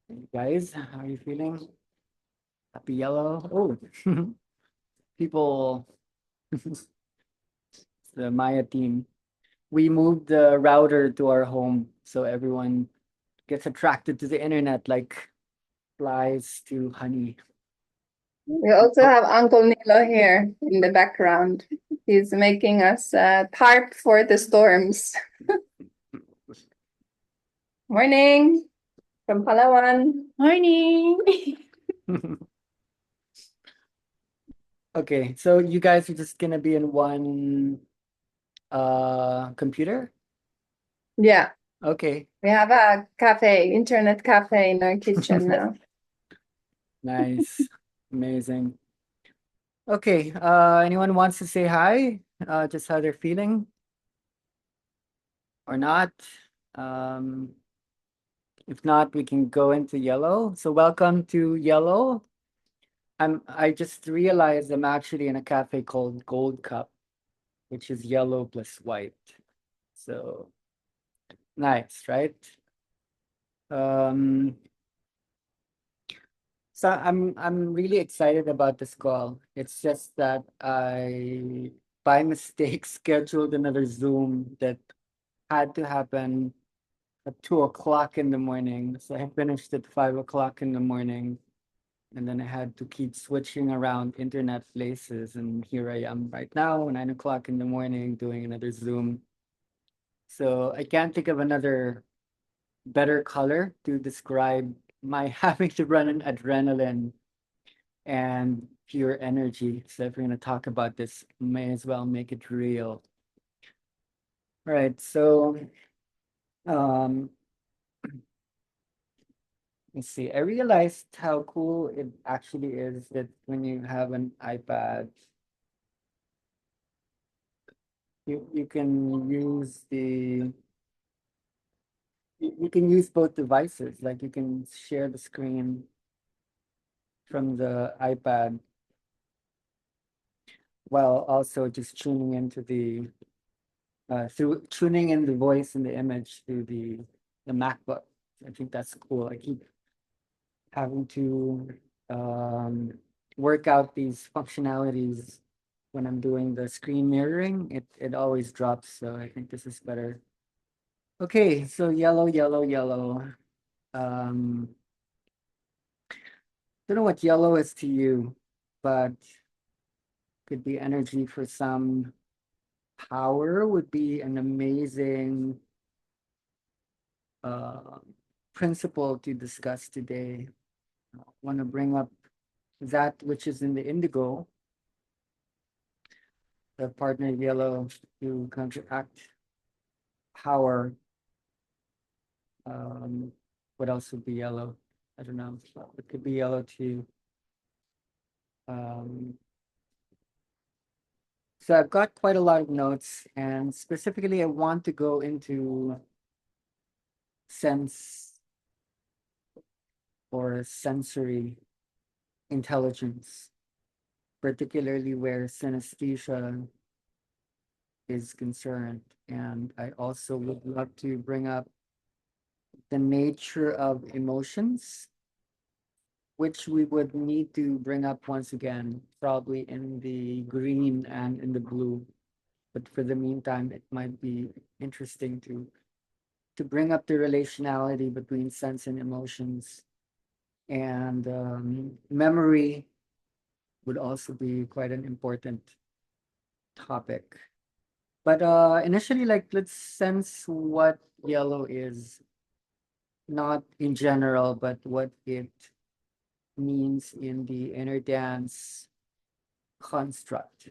Hey, guys, how are you feeling? Happy yellow. Oh, people, the Maya team. We moved the router to our home, so everyone gets attracted to the internet like flies to honey. We also Oh, have Uncle Nilo here in the background. He's making us tarp for the storms. Morning from Palawan. Morning. okay, so you guys are just gonna be in one computer? Yeah, Okay. we have a cafe, internet cafe in our kitchen now. Nice. Amazing. Okay, anyone wants to say hi? Just how they're feeling or not? Um, if not, we can go into yellow. So welcome to yellow. I just realized I'm actually in a cafe called Gold Cup, which is yellow plus white. So nice, right? Um, so I'm really excited about this call. It's just that I by mistake scheduled another Zoom that had to happen at 2 o'clock in the morning. So I finished at 5 o'clock in the morning. And then I had to keep switching around internet places. And here I am right now, 9 o'clock in the morning, doing another Zoom. So I can't think of another better color to describe my having to run an adrenaline and pure energy. So if we're going to talk about this, may as well make it real. All right. So um, let's see. I realized how cool it actually is that when you have an iPad, you can use you can use both devices. Like you can share the screen from the iPad while also just tuning into the through tuning in the voice and the image through the MacBook. I think that's cool. I keep having to um, work out these functionalities when I'm doing the screen mirroring. It always drops, so I think this is better. Okay, so yellow, yellow, yellow. Um, don't know what yellow is to you, but could be energy for some. Power would be an amazing uh, principle to discuss today. I want to bring up that which is in the indigo, the partner yellow to counteract power. Um, what else would be yellow? I don't know. It could be yellow too. Um, so I've got quite a lot of notes, and specifically, I want to go into sense or sensory intelligence, particularly where synesthesia is concerned. And I also would love to bring up the nature of emotions, which we would need to bring up once again, probably in the green and in the blue. But for the meantime, it might be interesting to bring up the relationality between sense and emotions. And memory would also be quite an important topic. But initially, like, let's sense what yellow is, not in general, but what it means in the inner dance construct.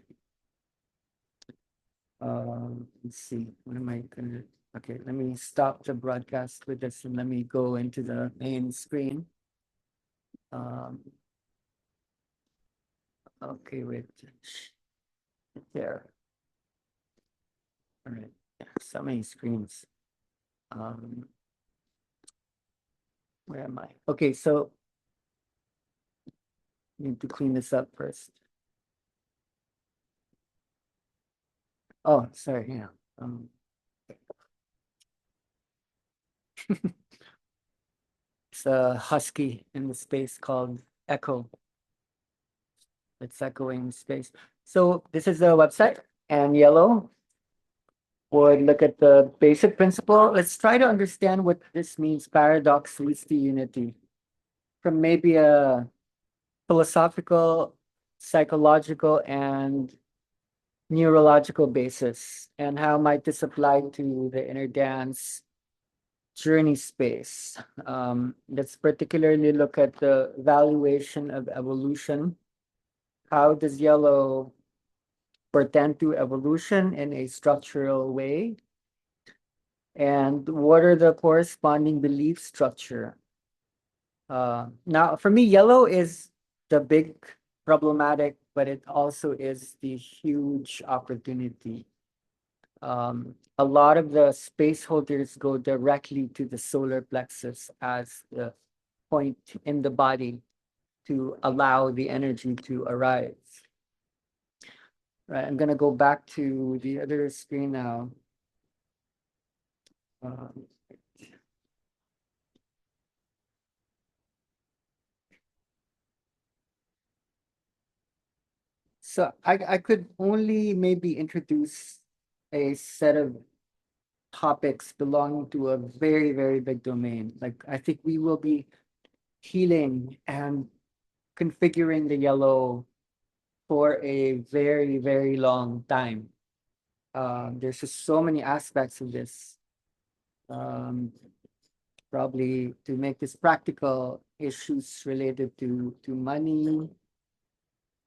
Let's see, what am I gonna, okay, let me stop the broadcast with this and let me go into the main screen. Um, okay, wait, there. All right, so many screens. Um, where am I? Okay, so need to clean this up first. Oh, sorry, yeah. Um, It's a husky in the space called Echo. It's echoing space. So this is the website, and yellow would look at the basic principle. Let's try to understand what this means. Paradox leads to unity. From maybe a philosophical, psychological, and neurological basis, and how might this apply to the inner dance journey space. Let's particularly look at the valuation of evolution. How does yellow portend to evolution in a structural way? And what are the corresponding belief structure? Now, for me, yellow is the big problematic, but it also is the huge opportunity. A lot of the space holders go directly to the solar plexus as the point in the body to allow the energy to arise. Right, I'm gonna go back to the other screen now. Um, so I could only maybe introduce a set of topics belonging to a very, very big domain. Like I think we will be healing and configuring the yellow for a very, very long time. There's just so many aspects of this. Um, Probably to make this practical, issues related to money,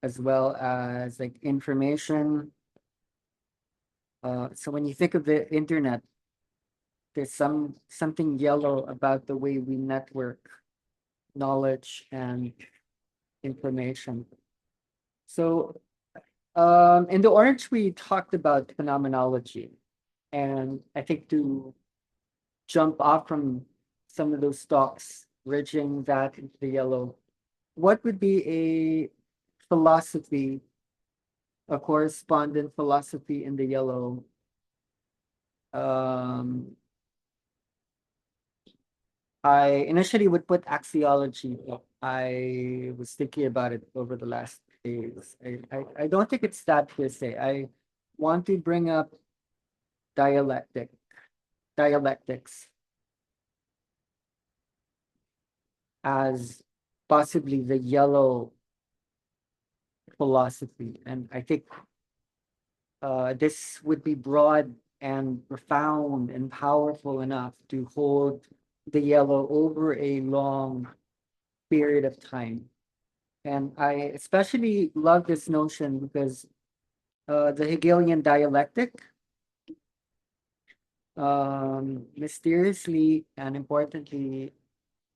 as well as like information. So when you think of the internet, there's something yellow about the way we network knowledge and information. So in the orange, we talked about phenomenology, and I think to jump off from some of those talks, bridging that into the yellow, what would be philosophy, a correspondent philosophy in the yellow? Um, I initially would put axiology. But I was thinking about it over the last days. I don't think it's that per se. I want to bring up dialectic, dialectics as possibly the yellow philosophy. And I think this would be broad and profound and powerful enough to hold the yellow over a long period of time. And I especially love this notion because the Hegelian dialectic, mysteriously and importantly,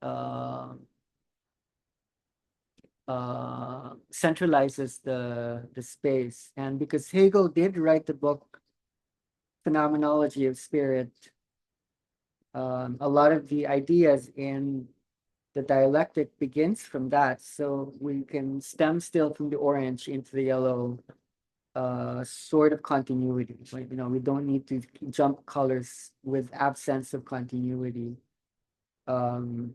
uh, centralizes the space. And because Hegel did write the book Phenomenology of Spirit, a lot of the ideas in the dialectic begins from that. So we can stem still from the orange into the yellow sort of continuity. Like, we don't need to jump colors with absence of continuity. Um,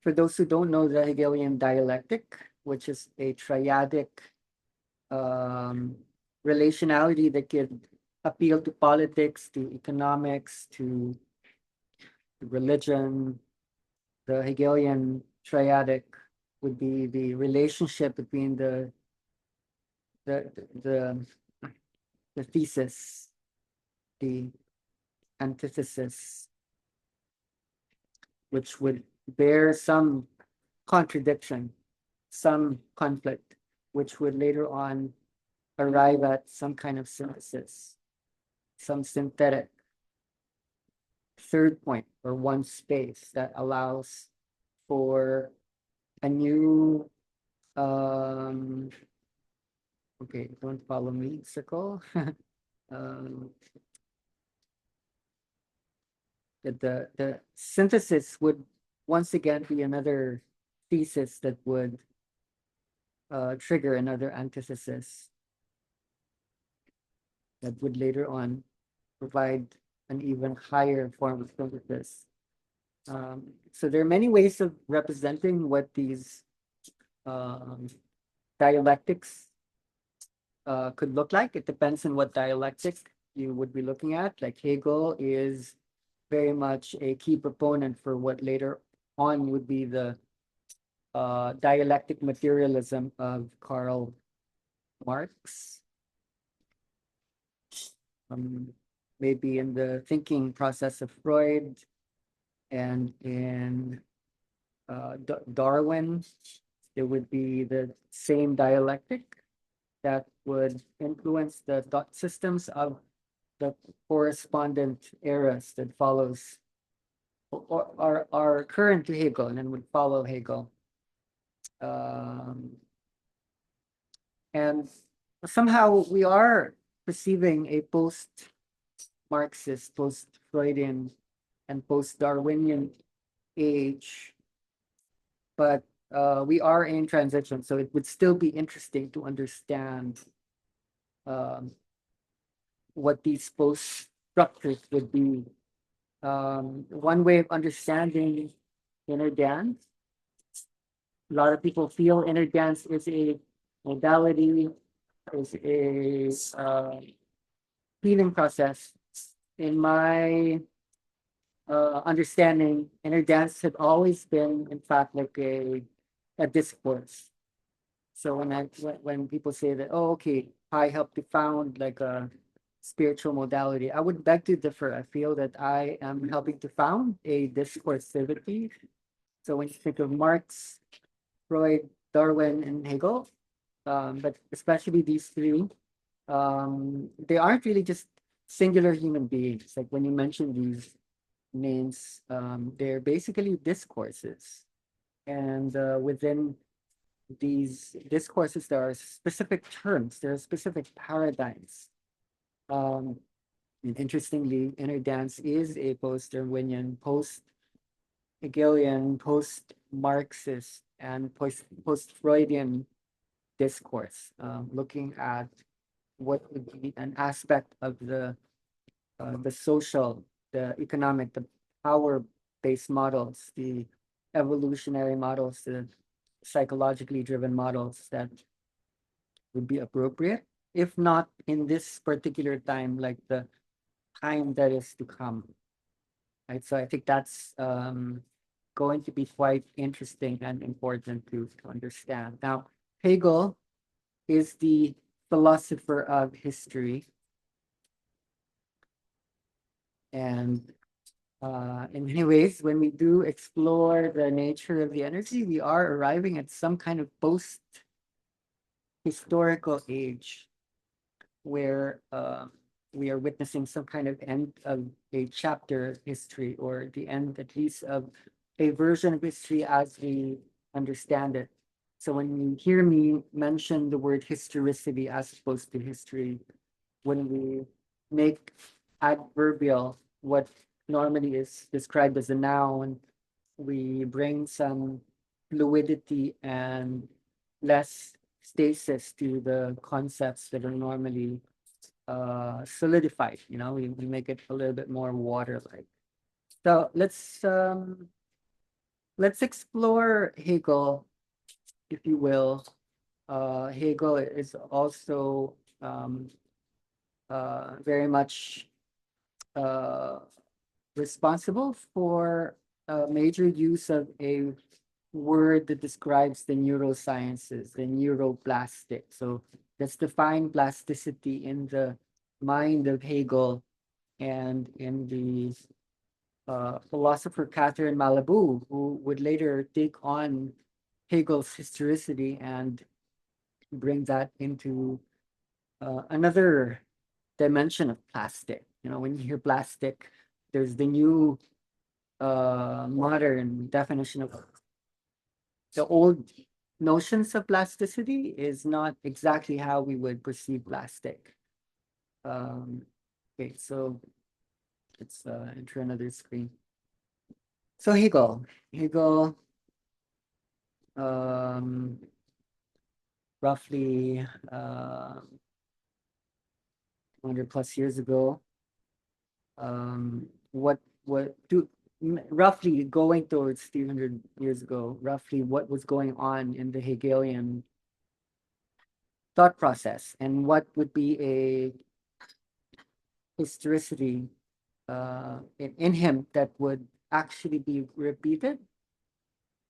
for those who don't know the Hegelian dialectic, which is a triadic um, relationality that could appeal to politics, to economics, to religion. The Hegelian triadic would be the relationship between the the the thesis, the antithesis, which would bear some contradiction, some conflict, which would later on arrive at some kind of synthesis, some synthetic third point or one space that allows for a new okay, don't follow me, circle. um, the synthesis would once again be another thesis that would trigger another antithesis that would later on provide an even higher form of synthesis. So there are many ways of representing what these dialectics could look like. It depends on what dialectic you would be looking at. Like Hegel is very much a key proponent for what later on would be the dialectic materialism of Karl Marx. Maybe in the thinking process of Freud and in Darwin, there would be the same dialectic that would influence the thought systems of the correspondent eras that follows or are current to Hegel and then would follow Hegel. And somehow we are perceiving a post-Marxist, post-Freudian, and post-Darwinian age, but we are in transition, so it would still be interesting to understand what these post structures would be. One way of understanding inner dance, a lot of people feel inner dance is a modality, is a healing process. In my understanding, inner dance had always been, in fact, like a discourse. So when people say that, oh, okay, I helped to found like a spiritual modality, I would beg to differ. I feel that I am helping to found a discursivity. So when you think of Marx, Freud, Darwin, and Hegel, but especially these three, they aren't really just singular human beings. Like when you mention these names, they're basically discourses. And within these discourses, there are specific terms, there are specific paradigms. And interestingly, inner dance is a post-Darwinian, post-Hegelian, post-Marxist, and post-Freudian discourse, looking at what would be an aspect of the social, the economic, the power-based models, the evolutionary models, the psychologically driven models that would be appropriate, if not in this particular time, like the time that is to come. Right. So I think that's going to be quite interesting and important to understand. Now, Hegel is the philosopher of history. And in many ways, when we do explore the nature of the energy, we are arriving at some kind of post-historical age where we are witnessing some kind of end of a chapter of history, or the end, at least, of a version of history as we understand it. So when you hear me mention the word historicity as opposed to history, when we make adverbial what normally is described as a noun, we bring some fluidity and less stasis to the concepts that are normally solidified. We make it a little bit more water-like. So let's explore Hegel, if you will. Hegel is also very much responsible for major use of a word that describes the neurosciences, the neuroplastic. So let's define plasticity in the mind of Hegel and in the philosopher Catherine Malabou, who would later take on Hegel's historicity and bring that into another dimension of plastic. When you hear plastic, there's the new modern definition of the old notions of plasticity is not exactly how we would perceive plastic. Okay, so let's enter another screen. So Hegel, roughly 200 plus years ago. What roughly going towards 300 years ago, roughly what was going on in the Hegelian thought process and what would be a historicity in him that would actually be repeated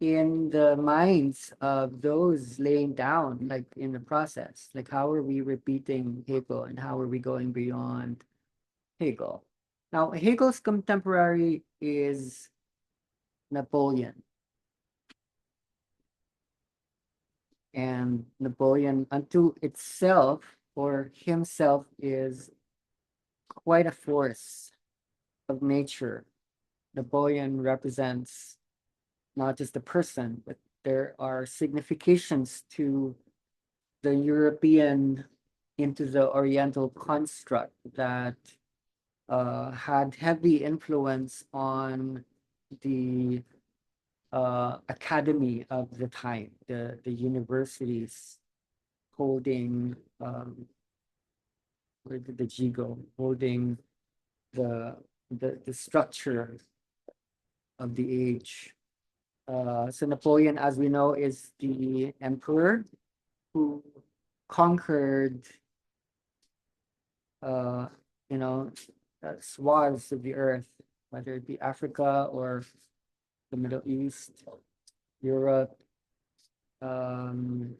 in the minds of those laying down, like in the process. Like, how are we repeating Hegel and how are we going beyond Hegel? Now, Hegel's contemporary is Napoleon. And Napoleon, unto itself or himself, is quite a force of nature. Napoleon represents not just the person, but there are significations to the European into the Oriental construct that had heavy influence on the academy of the time, the universities holding where did the G go? Holding the the structure of the age. So Napoleon, as we know, is the emperor who conquered, uh, you know, swaths of the earth, whether it be Africa or the Middle East, Europe, and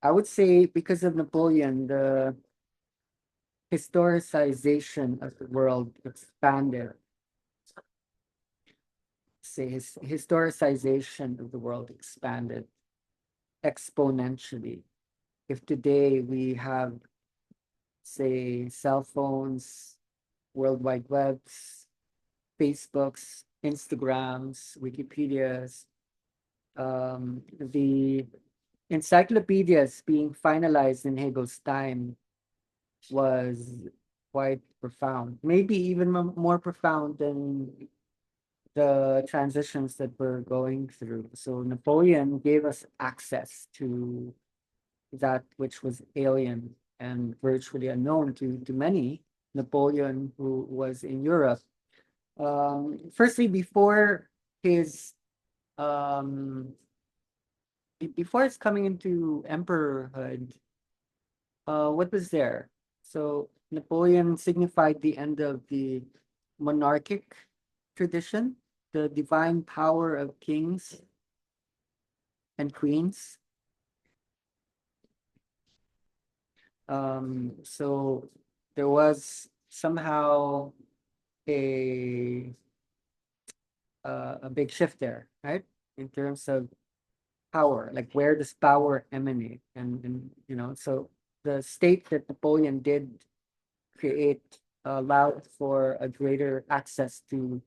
I would say because of Napoleon, the historicization of the world expanded. Say his historicization of the world expanded exponentially. If today we have, say, cell phones, World Wide Webs, Facebooks, Instagrams, Wikipedias, the encyclopedias being finalized in Hegel's time was quite profound, maybe even more profound than the transitions that we're going through. So Napoleon gave us access to that which was alien and virtually unknown to many. Napoleon, who was in Europe, firstly um, before his coming into emperorhood, what was there? So Napoleon signified the end of the monarchic tradition, the divine power of kings and queens. So there was somehow a a big shift there, right? In terms of power, like where does power emanate? And so the state that Napoleon did create allowed for a greater access to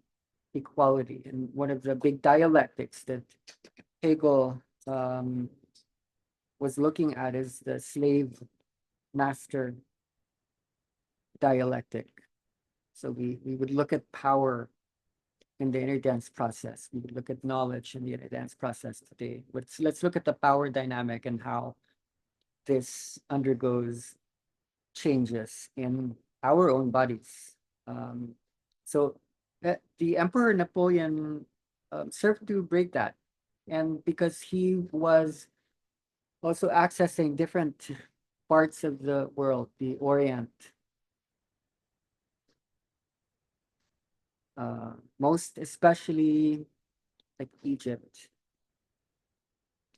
equality. And one of the big dialectics that Hegel was looking at is the slave master dialectic. So we would look at power in the inner dance process. We would look at knowledge in the inner dance process today. Let's look at the power dynamic and how this undergoes changes in our own bodies. So the Emperor Napoleon served to break that. And because he was also accessing different parts of the world, the Orient, most especially like Egypt.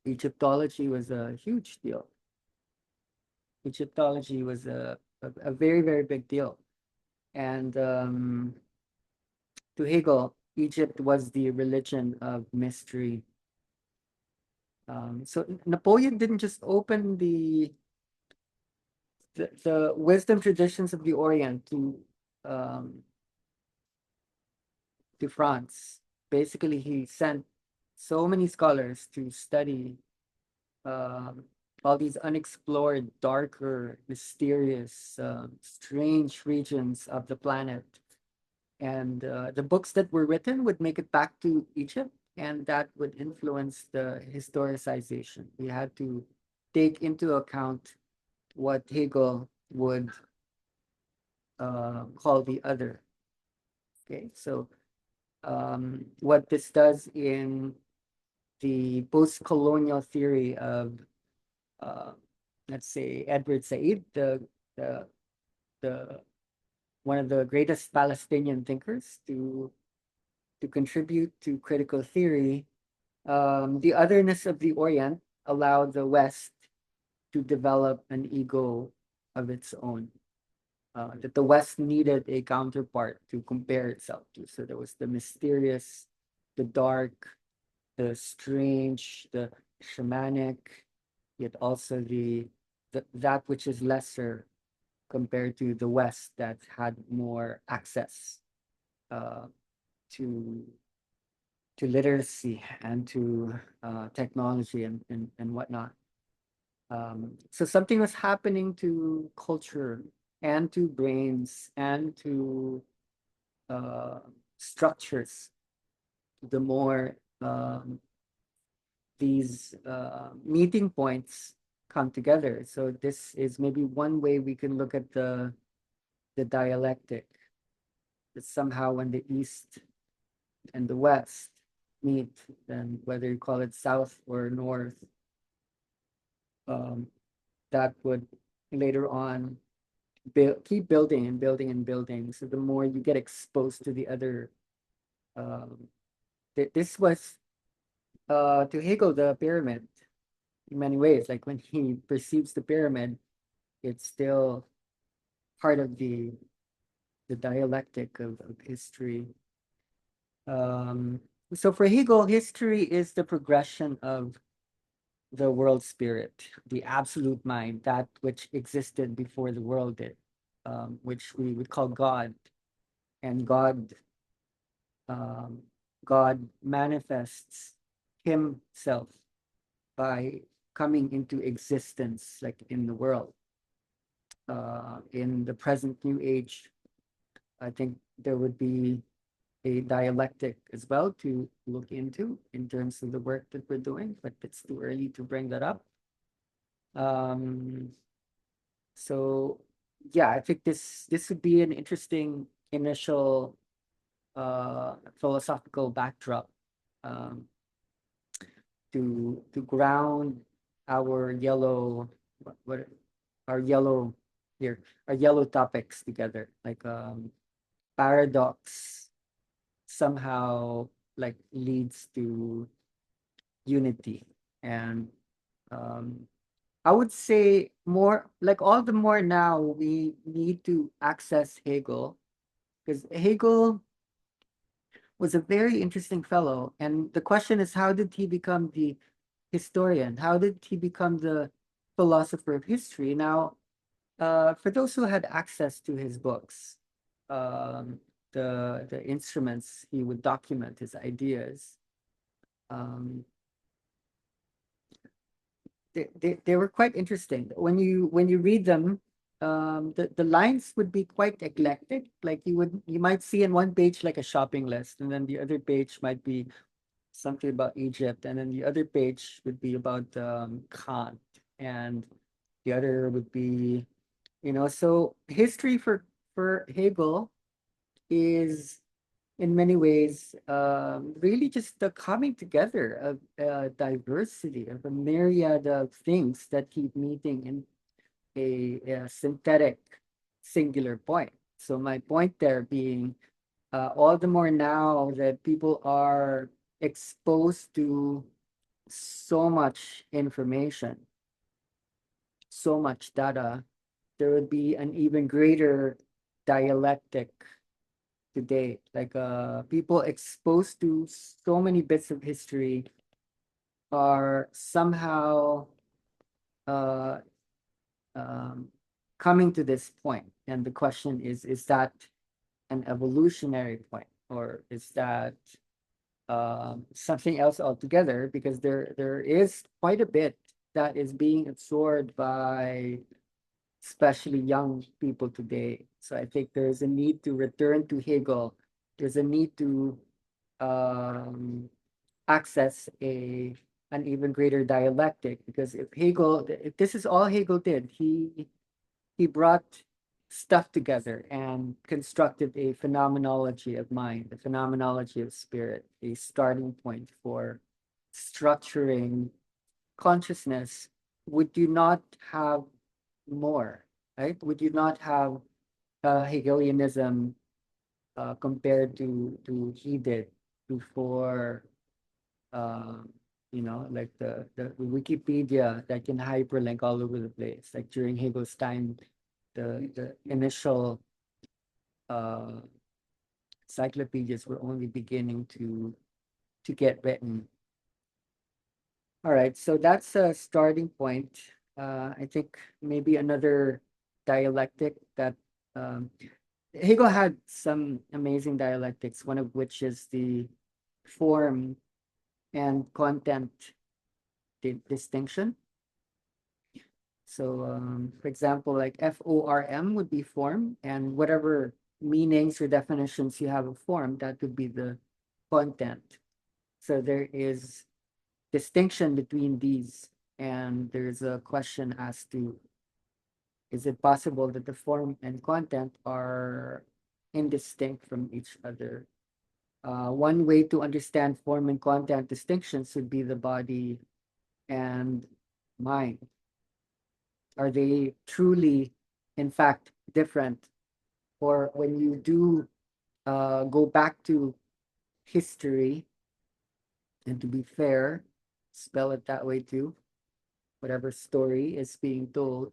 Egyptology was a huge deal. Egyptology was a very, very big deal. And to Hegel, Egypt was the religion of mystery. So Napoleon didn't just open the wisdom traditions of the Orient um, to France. Basically, he sent so many scholars to study all these unexplored, darker, mysterious, strange regions of the planet. And the books that were written would make it back to Egypt, and that would influence the historicization. We had to take into account what Hegel would call the other. Okay, so what this does in the post-colonial theory of, uh, let's say, Edward Said, the the one of the greatest Palestinian thinkers to contribute to critical theory, the otherness of the Orient allowed the West to develop an ego of its own. That the West needed a counterpart to compare itself to. So there was the mysterious, the dark, the strange, the shamanic, yet also that which is lesser compared to the West that had more access uh, to literacy and to technology and whatnot. So something was happening to culture and to brains and to uh, structures. The more these meeting points come together. So this is maybe one way we can look at the dialectic. That somehow when the East and the West meet, then whether you call it South or North, um, that would later on keep building and building and building. So the more you get exposed to the other, um, this was to Hegel the pyramid in many ways. Like when he perceives the pyramid, it's still part of the dialectic of history. Um, so for Hegel, history is the progression of the world spirit, the absolute mind, that which existed before the world did, which we would call God. And um, God manifests himself by coming into existence, like in the world. In the present new age, I think there would be a dialectic as well to look into in terms of the work that we're doing, but it's too early to bring that up. Um, so yeah, I think this would be an interesting initial philosophical backdrop um, to ground our yellow what our yellow here our yellow topics together, like paradox somehow like leads to unity. And um, I would say more like all the more now we need to access Hegel, because Hegel was a very interesting fellow. And the question is, how did he become the historian? How did he become the philosopher of history? Now, for those who had access to his books, um, the instruments he would document his ideas, um, they were quite interesting. When you read them, the lines would be quite eclectic. Like you might see in one page like a shopping list, and then the other page might be something about Egypt, and then the other page would be about Kant, and the other would be, so history for Hegel is in many ways really just the coming together of diversity of a myriad of things that keep meeting in a synthetic singular point. So my point there being all the more now that people are exposed to so much information, so much data, there would be an even greater dialectic today. Like people exposed to so many bits of history are somehow uh, um, coming to this point. And the question is that an evolutionary point, or is that something else altogether? Because there is quite a bit that is being absorbed by especially young people today. So I think there's a need to return to Hegel. There's a need to um, access an even greater dialectic, because if this is all Hegel did, he brought stuff together and constructed a phenomenology of mind, a phenomenology of spirit, a starting point for structuring consciousness, would you not have more, right? Would you not have Hegelianism compared to he did before, uh, like the Wikipedia that can hyperlink all over the place, like during Hegel's time, the initial uh, encyclopedias were only beginning to get written. All right, so that's a starting point. I think maybe another dialectic that Hegel had some amazing dialectics, one of which is the form and content distinction. So, for example, like FORM would be form, and whatever meanings or definitions you have of form, that would be the content. So there is distinction between these, and there's a question as to, is it possible that the form and content are indistinct from each other? One way to understand form and content distinctions would be the body and mind. Are they truly, in fact, different? Or when you do go back to history, and to be fair, spell it that way too, whatever story is being told,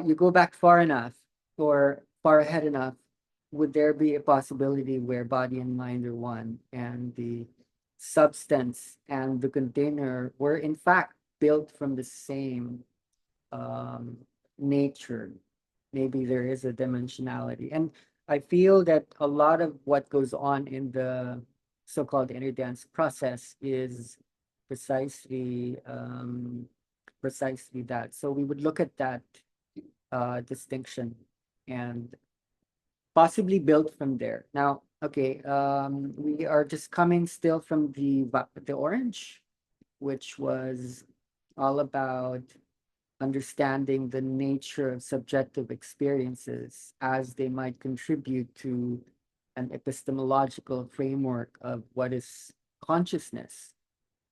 you go back far enough or far ahead enough, would there be a possibility where body and mind are one and the substance and the container were in fact built from the same um, nature? Maybe there is a dimensionality. And I feel that a lot of what goes on in the so-called inner dance process is precisely precisely that. So we would look at that distinction and possibly build from there. Now, okay, we are just coming still from the orange, which was all about understanding the nature of subjective experiences as they might contribute to an epistemological framework of what is consciousness,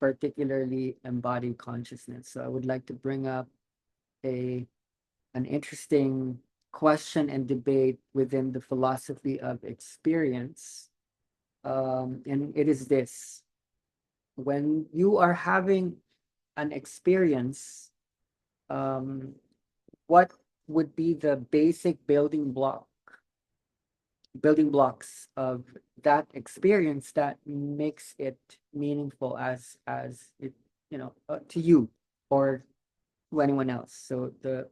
particularly embodied consciousness. So I would like to bring up a an interesting question and debate within the philosophy of experience. And it is this: when you are having an experience, um, what would be the basic building blocks of that experience that makes it meaningful as it, to you or to anyone else? So the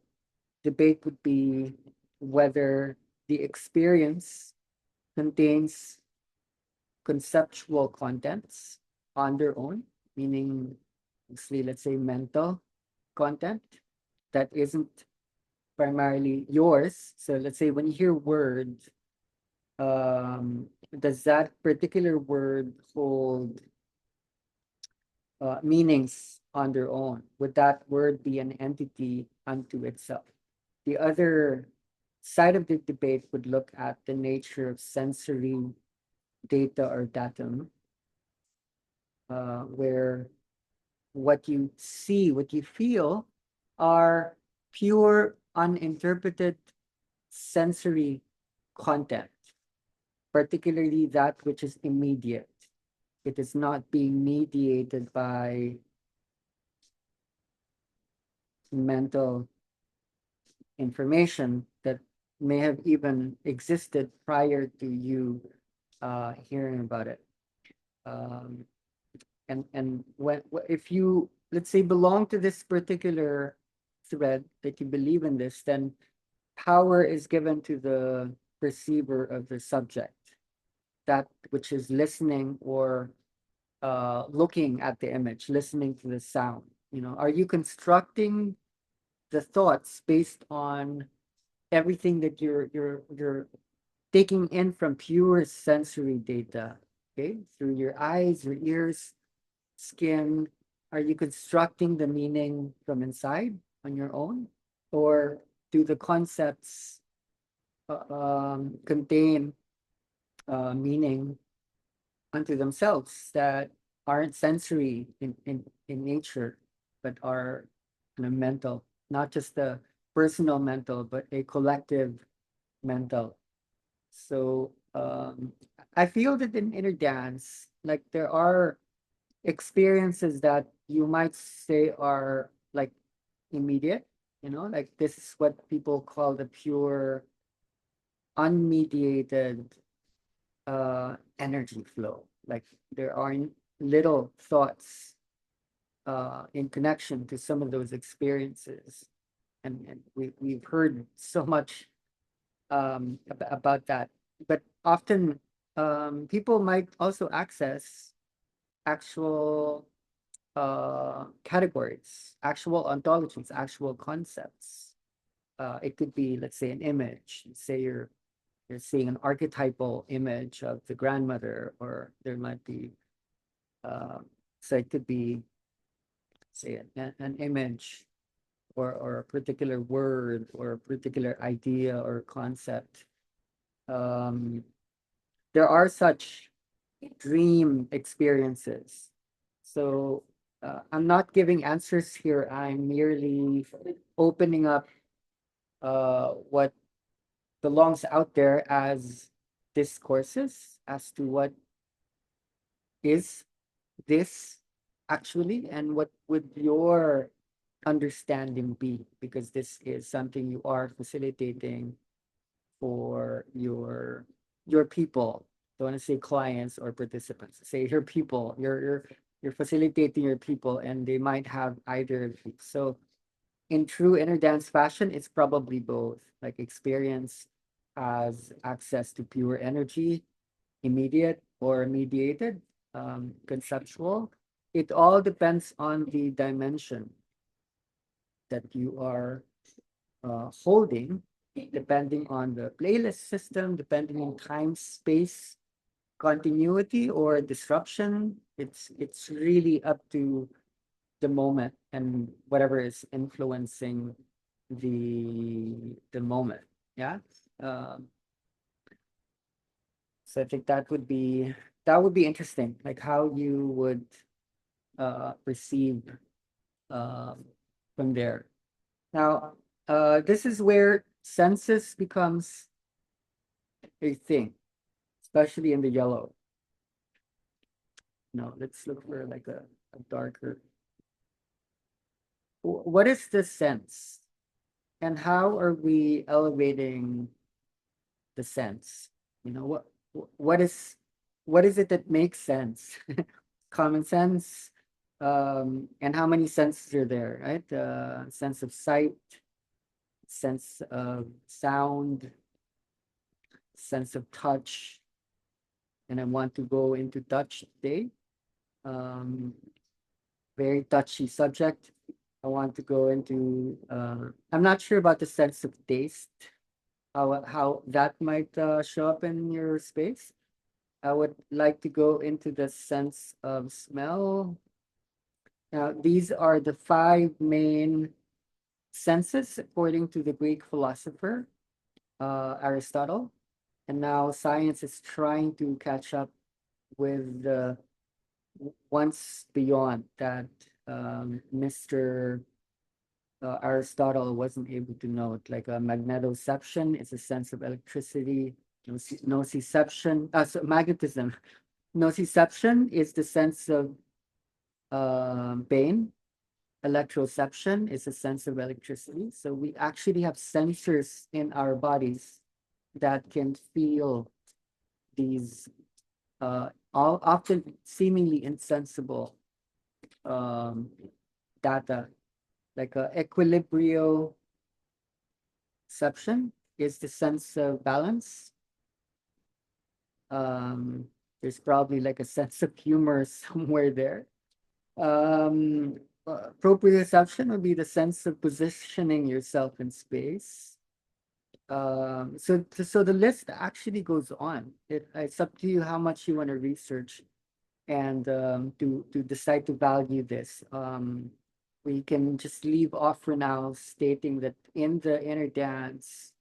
debate would be whether the experience contains conceptual contents on their own, meaning, let's say, mental content that isn't primarily yours. So let's say when you hear word, does that particular word hold meanings on their own? Would that word be an entity unto itself? The other side of the debate would look at the nature of sensory data or datum, where what you see, what you feel are pure, uninterpreted sensory content, particularly that which is immediate. It is not being mediated by mental information that may have even existed prior to you hearing about it. Um, and if you, let's say, belong to this particular thread, that you believe in this, then power is given to the perceiver of the subject, that which is listening or looking at the image, listening to the sound. Are you constructing the thoughts based on everything that you're taking in from pure sensory data, okay, through your eyes, your ears, skin? Are you constructing the meaning from inside on your own, or do the concepts contain meaning unto themselves that aren't sensory in nature, but are kind of mental, not just a personal mental, but a collective mental. So I feel that in inner dance, like there are experiences that you might say are like immediate, like this is what people call the pure, unmediated energy flow. Like there are little thoughts in connection to some of those experiences. And we've heard so much about that. But often people might also access actual categories, actual ontologies, actual concepts. It could be, let's say, an image. Say you're seeing an archetypal image of the grandmother, or there might be, so it could be, say, an image or a particular word or a particular idea or concept. Um, there are such dream experiences. So I'm not giving answers here. I'm merely opening up what belongs out there as discourses as to what is this actually, and what would your understanding be, because this is something you are facilitating for your people. Don't want to say clients or participants, say your people. You're facilitating your people, and they might have either of these. So in true inner dance fashion, it's probably both, like experience as access to pure energy, immediate or mediated, conceptual. It all depends on the dimension that you are holding, depending on the playlist system, depending on time, space, continuity, or disruption. It's really up to the moment and whatever is influencing the moment. Yeah. Um, so I think that would be interesting, like how you would perceive um, from there. Now, this is where census becomes a thing, especially in the yellow. No, let's look for like a darker. What is the sense, and how are we elevating the sense? What is what is it that makes sense? Common sense, and how many senses are there, right? Sense of sight, sense of sound, sense of touch, and I want to go into touch today. Um, Very touchy subject. I want to go into. I'm not sure about the sense of taste. How that might show up in your space. I would like to go into the sense of smell. Now, these are the five main senses according to the Greek philosopher Aristotle, and now science is trying to catch up with the once beyond that Mr. Aristotle wasn't able to note, like a magnetoception is a sense of electricity, nociception, so magnetism. Nociception is the sense of pain. Electroception is a sense of electricity. So we actually have sensors in our bodies that can feel these all often seemingly insensible data, like equilibrioception is the sense of balance. There's probably like a sense of humor somewhere there. Um, Proprioception would be the sense of positioning yourself in space. So the list actually goes on. It's up to you how much you want to research and to decide to value this. We can just leave off for now, stating that in the inner dance,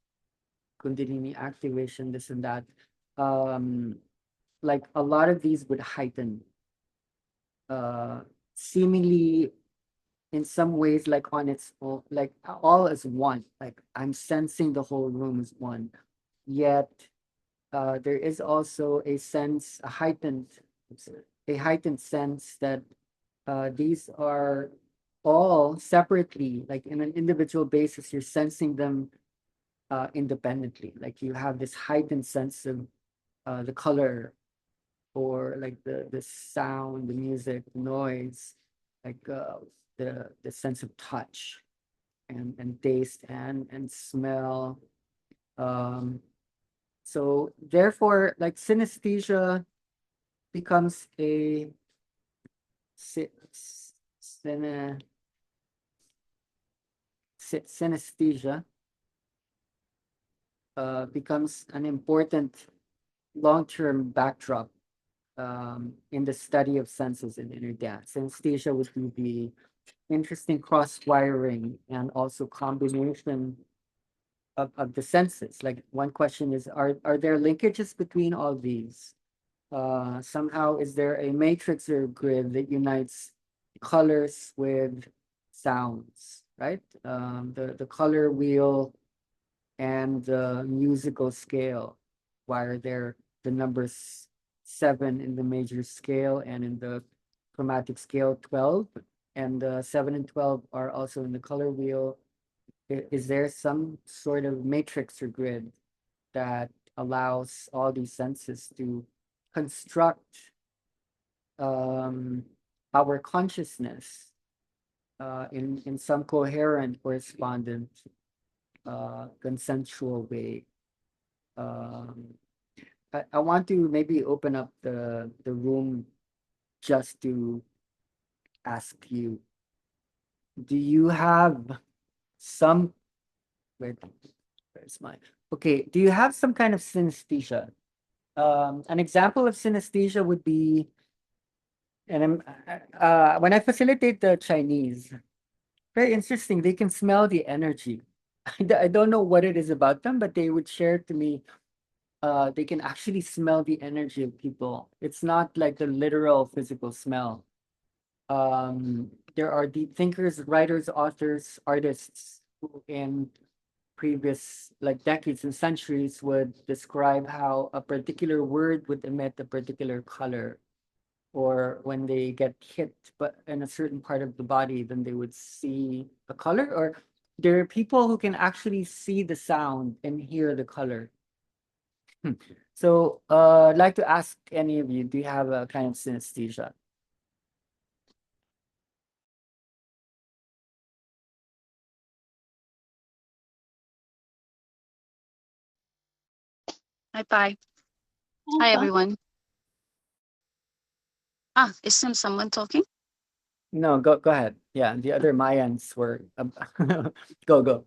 Kundalini activation, this and that. Um, like a lot of these would heighten, seemingly in some ways, like on its own, like all as one. Like I'm sensing the whole room as one. Yet there is also a sense, a heightened sense that these are all separately, like in an individual basis, you're sensing them independently. Like you have this heightened sense of the color, or like the sound, the music, the noise, like the sense of touch and taste and smell. Um, so therefore, like synesthesia becomes a sy- syne, synesthesia becomes an important long-term backdrop in the study of senses in inner dance. Synesthesia would be the interesting cross-wiring and also combination of the senses. Like one question is, are there linkages between all these? Somehow, is there a matrix or grid that unites colors with sounds, right? The color wheel and the musical scale. Why are there the numbers 7 in the major scale and in the chromatic scale 12? And 7 and 12 are also in the color wheel. Is there some sort of matrix or grid that allows all these senses to construct our consciousness in some coherent, correspondent, consensual way? Um, I want to maybe open up the room just to ask you, do you have some, wait, where's mine? Okay, do you have some kind of synesthesia? An example of synesthesia would be, and when I facilitate the Chinese, very interesting. They can smell the energy. I don't know what it is about them, but they would share to me. They can actually smell the energy of people. It's not like the literal physical smell. There are deep thinkers, writers, authors, artists who in previous like decades and centuries would describe how a particular word would emit a particular color, or when they get hit but in a certain part of the body, then they would see a color, or there are people who can actually see the sound and hear the color. So I'd like to ask any of you, do you have a kind of synesthesia? Hi, bye. Hi, everyone. Is someone talking? No, go ahead. Yeah, the other Mayans were go.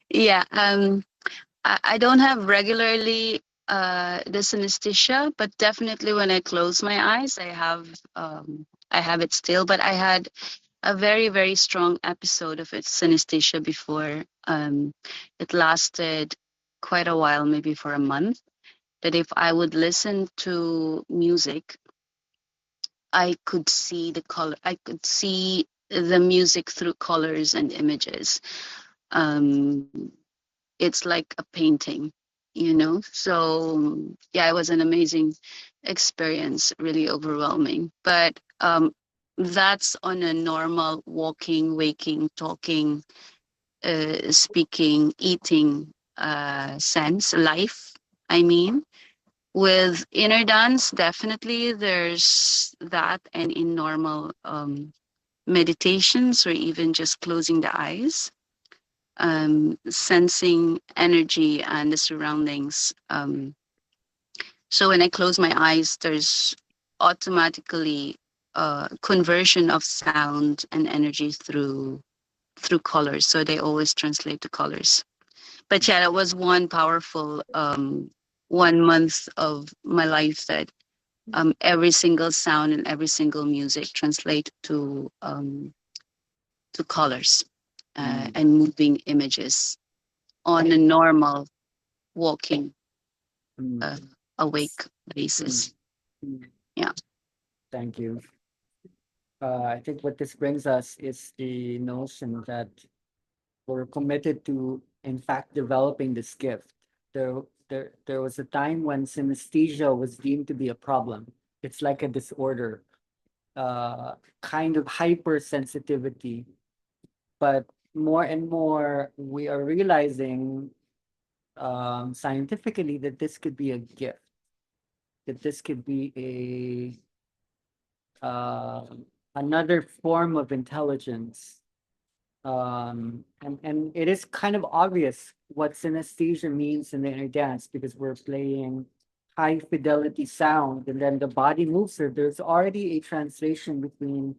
Yeah, I don't have regularly the synesthesia, but definitely when I close my eyes, I have it still. But I had a very, very strong episode of its synesthesia before. It lasted quite a while, maybe for a month. That if I would listen to music, I could see the color. I could see the music through colors and images. Um, it's like a painting, you know? So, yeah, it was an amazing experience, really overwhelming. But that's on a normal walking, waking, talking, speaking, eating sense, life, I mean. With inner dance, definitely there's that, and in normal meditations or even just closing the eyes, sensing energy and the surroundings. So when I close my eyes, there's automatically conversion of sound and energy through colors. So they always translate to colors. But yeah, that was one powerful 1 month of my life that every single sound and every single music translate to colors and moving images on a normal walking Mm, awake basis. mm. Yeah. Thank you. I think what this brings us is the notion that we're committed to, in fact, developing this gift. There was a time when synesthesia was deemed to be a problem. It's like a disorder, kind of hypersensitivity. But more and more, we are realizing scientifically that this could be a gift, that this could be another form of intelligence. And it is kind of obvious what synesthesia means in the inner dance because we're playing high fidelity sound and then the body moves. So there's already a translation between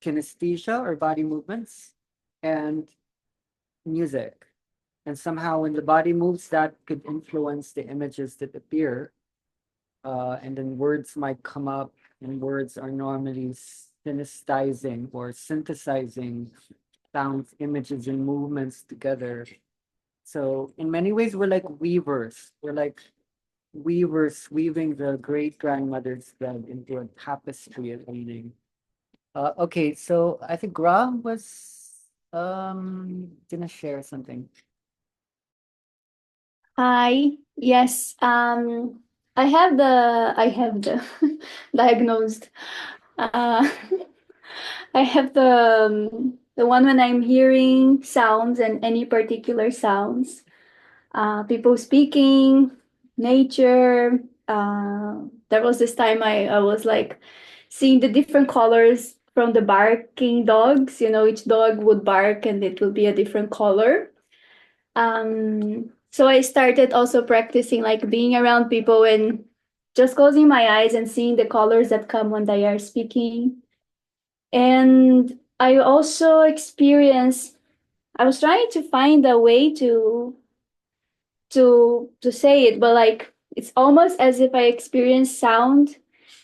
kinesthesia or body movements and music. And somehow when the body moves, that could influence the images that appear. And then words might come up, and words are normally synthesizing or synthesizing sounds, images, and movements together. So in many ways, we're like weavers. We're like weavers weaving the great grandmother's thread into a tapestry of meaning. Okay, so I think Gra was gonna share something. Hi. Yes. I have the diagnosed. Uh, I have the one when I'm hearing sounds and any particular sounds, people speaking, nature. There was this time I was like seeing the different colors from the barking dogs. You know, each dog would bark and it would be a different color. So I started also practicing like being around people and just closing my eyes and seeing the colors that come when they are speaking. And I also experienced, I was trying to find a way to say it, but like it's almost as if I experience sound,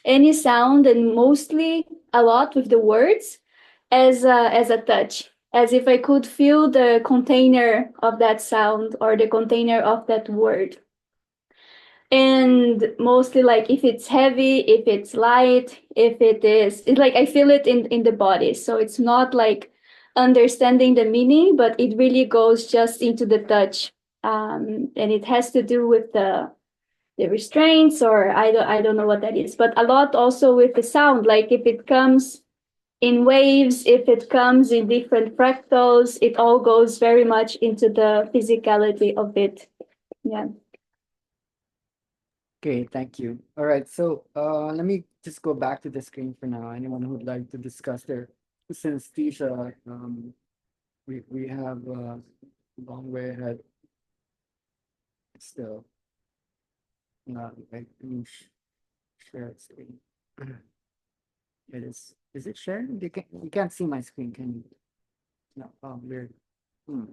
any sound, and mostly a lot with the words as a touch, as if I could feel the container of that sound or the container of that word. And mostly like if it's heavy, if it's light, if it's like I feel it in the body. So it's not like understanding the meaning, but it really goes just into the touch. And it has to do with the restraints, or I don't know what that is, but a lot also with the sound, like if it comes in waves, if it comes in different fractals, it all goes very much into the physicality of it. Yeah. Okay, thank you. All right, so let me just go back to the screen for now. Anyone who would like to discuss their synesthesia, we have a long way ahead still. Let me share screen. It is. Is it shared? You can't see my screen, can you? No. Oh, weird. Hmm.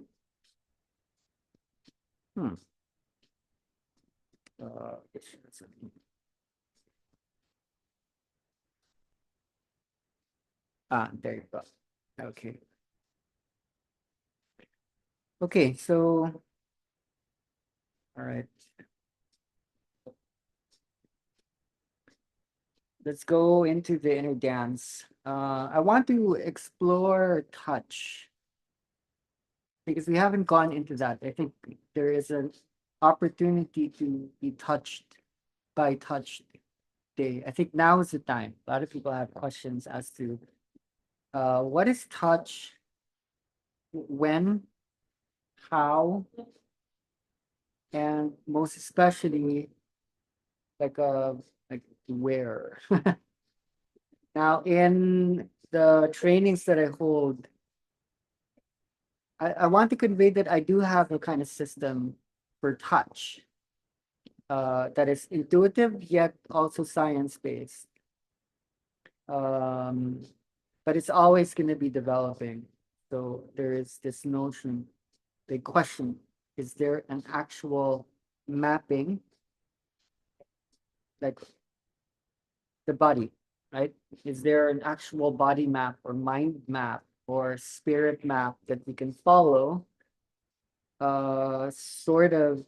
Hmm. It shared something. There you go. Okay. Okay, so all right. Let's go into the inner dance. I want to explore touch because we haven't gone into that. I think there is an opportunity to be touched by touch day. I think now is the time. A lot of people have questions as to what is touch, when, how, and most especially like where. Now in the trainings that I hold, I want to convey that I do have a kind of system for touch that is intuitive yet also science-based. But it's always going to be developing. So there is this notion, the question, is there an actual mapping, like the body, right? Is there an actual body map or mind map or spirit map that we can follow sort of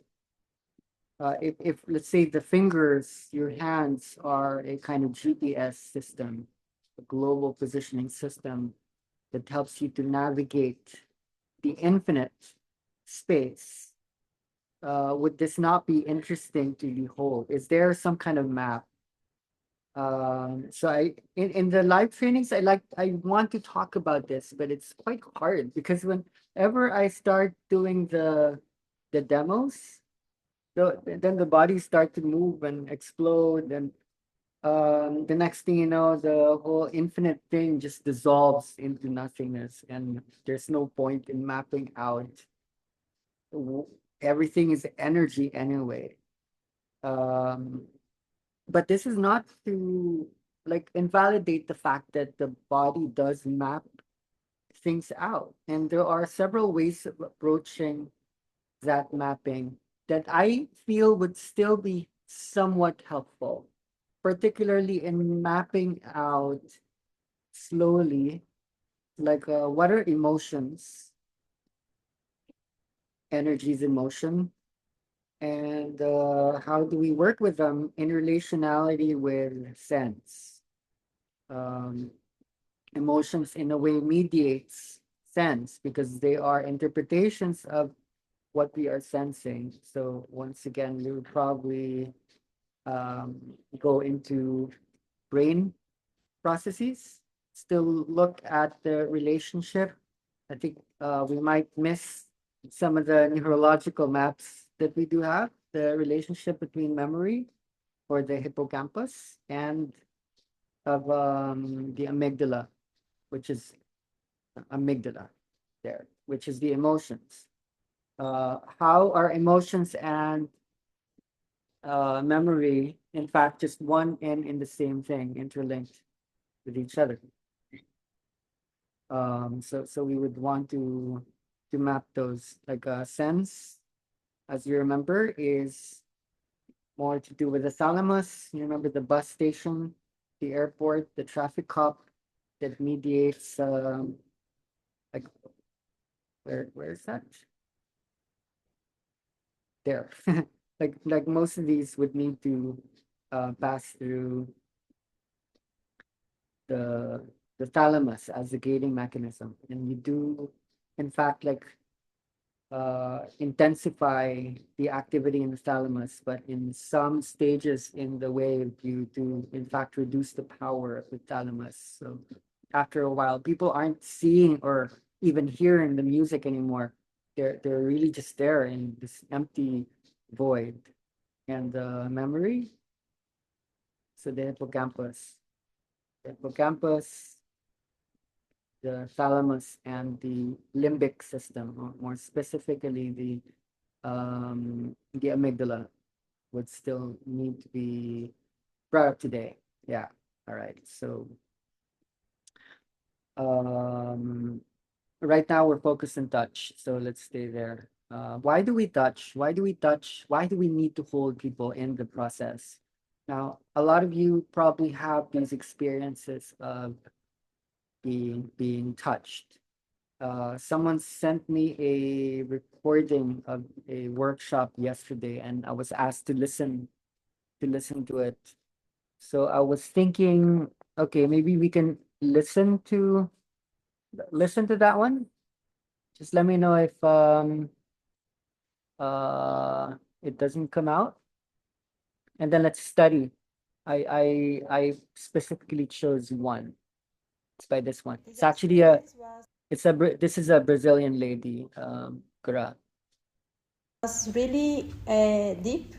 if let's say the fingers, your hands are a kind of GPS system, a global positioning system that helps you to navigate the infinite space. Would this not be interesting to behold? Is there some kind of map? So in the live trainings, I want to talk about this, but it's quite hard because whenever I start doing the demos, then the bodies start to move and explode, and the next thing you know, the whole infinite thing just dissolves into nothingness, and there's no point in mapping out. Everything is energy anyway. But this is not to like invalidate the fact that the body does map things out, and there are several ways of approaching that mapping that I feel would still be somewhat helpful, particularly in mapping out slowly, like what are emotions, energies, emotion, and how do we work with them in relationality with sense. Emotions in a way mediates sense because they are interpretations of what we are sensing. So once again, we would probably go into brain processes, still look at the relationship. I think we might miss some of the neurological maps that we do have, the relationship between memory or the hippocampus and of the amygdala, which is amygdala there, which is the emotions. How are emotions and memory, in fact, just one and in the same thing, interlinked with each other? So we would want to map those, like sense, as you remember, is more to do with the thalamus. You remember the bus station, the airport, the traffic cop that mediates like where is that? There. like most of these would need to pass through the thalamus as a gating mechanism, and you do in fact like intensify the activity in the thalamus, but in some stages in the wave you do in fact reduce the power of the thalamus. So after a while people aren't seeing or even hearing the music anymore. They're really just there in this empty void. And the memory, so the hippocampus, the thalamus, and the limbic system, or more specifically the amygdala, would still need to be brought up today. Yeah. All right. So right now we're focused on touch, so let's stay there. Why do we touch? Why do we touch? Why do we need to hold people in the process? Now, a lot of you probably have these experiences of being touched. Someone sent me a recording of a workshop yesterday, and I was asked to listen to it. So I was thinking, okay, maybe we can listen to that one. Just let me know if it doesn't come out, and then let's study. I specifically chose one. It's by this one. It's actually this is a Brazilian lady, Kura. Was really deep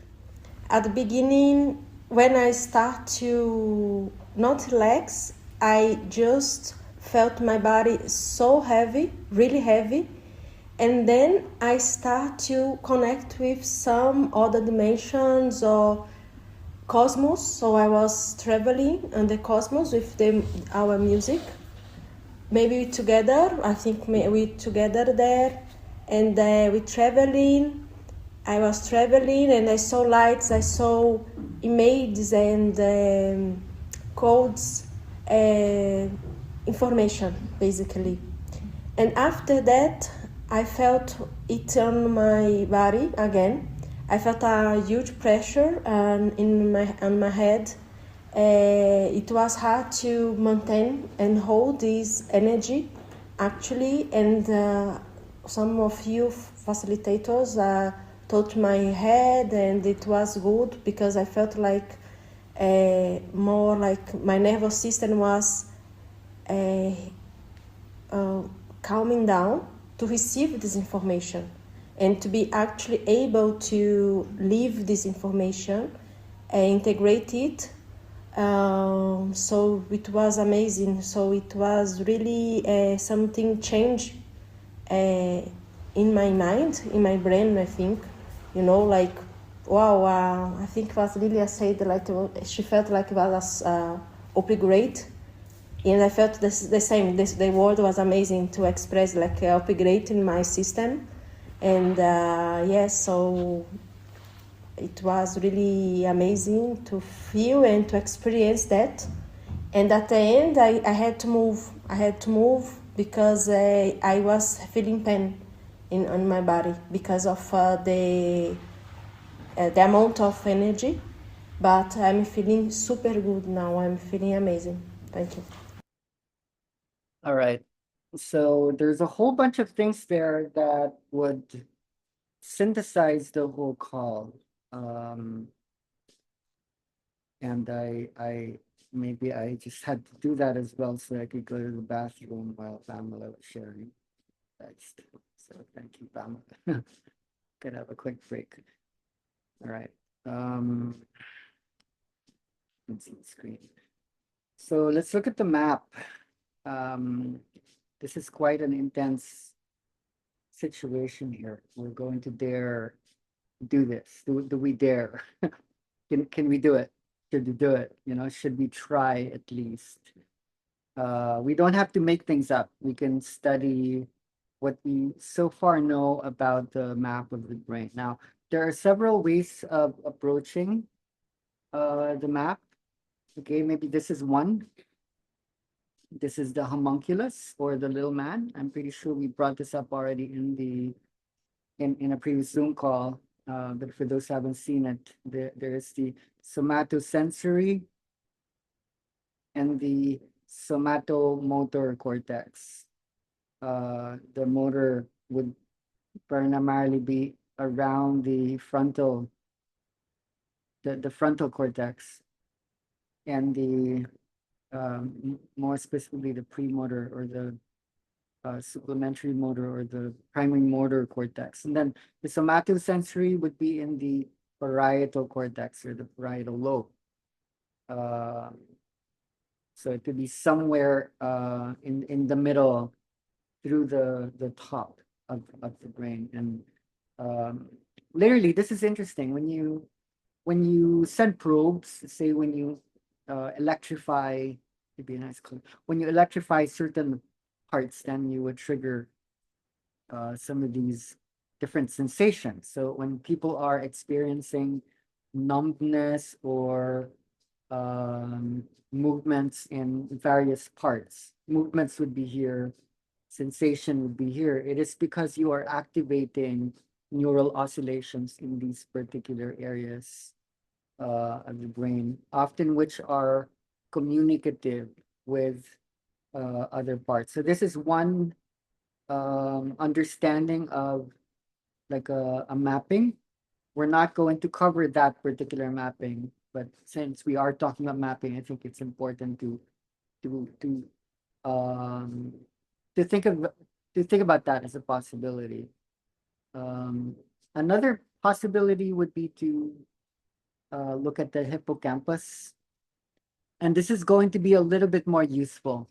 at the beginning. When I start to not relax, I just felt my body so heavy, really heavy, and then I start to connect with some other dimensions or cosmos. So I was traveling in the cosmos with our music. Maybe together, I think we together there, and we traveling. I was traveling and I saw lights, I saw images and codes, information basically. And after that, I felt it on my body again. I felt a huge pressure on my head. It was hard to maintain and hold this energy, actually. And some of you facilitators touched my head, and it was good because I felt like more like my nervous system was calming down to receive this information and to be actually able to leave this information and integrate it. So it was amazing. So it was really something changed in my mind, in my brain, I think. You know, like, wow, I think what Lilia said, like she felt like it was upgrade. And I felt the same. The word was amazing to express, like upgrade in my system. And yes, so it was really amazing to feel and to experience that. And at the end, I had to move. I had to move because I was feeling pain on my body because of the amount of energy. But I'm feeling super good now. I'm feeling amazing. Thank you. All right. So there's a whole bunch of things there that would synthesize the whole call. And I maybe I just had to do that as well so I could go to the bathroom while Pamela was sharing. So thank you, Pamela. Could have a quick break. All right. Let's see the screen. So let's look at the map. This is quite an intense situation here. We're going to dare do this. Do we dare? Can we do it? Should we do it? You know, should we try at least? We don't have to make things up. We can study what we so far know about the map of the brain. Now, there are several ways of approaching the map. Okay, maybe this is one. This is the homunculus or the little man. I'm pretty sure we brought this up already in a previous Zoom call. But for those who haven't seen it, there is the somatosensory and the somatomotor cortex. The motor would primarily be around the frontal cortex, and the more specifically the premotor or the supplementary motor or the primary motor cortex. And then the somatosensory would be in the parietal cortex or the parietal lobe. So it could be somewhere in the middle through the top of the brain. And literally, this is interesting. When you send probes, say when you electrify, maybe a nice color. When you electrify certain parts, then you would trigger some of these different sensations. So when people are experiencing numbness or movements in various parts, movements would be here, sensation would be here. It is because you are activating neural oscillations in these particular areas of the brain, often which are communicative with other parts. So this is one understanding of like a mapping. We're not going to cover that particular mapping, but since we are talking about mapping, I think it's important to think about that as a possibility. Another possibility would be to look at the hippocampus, and this is going to be a little bit more useful,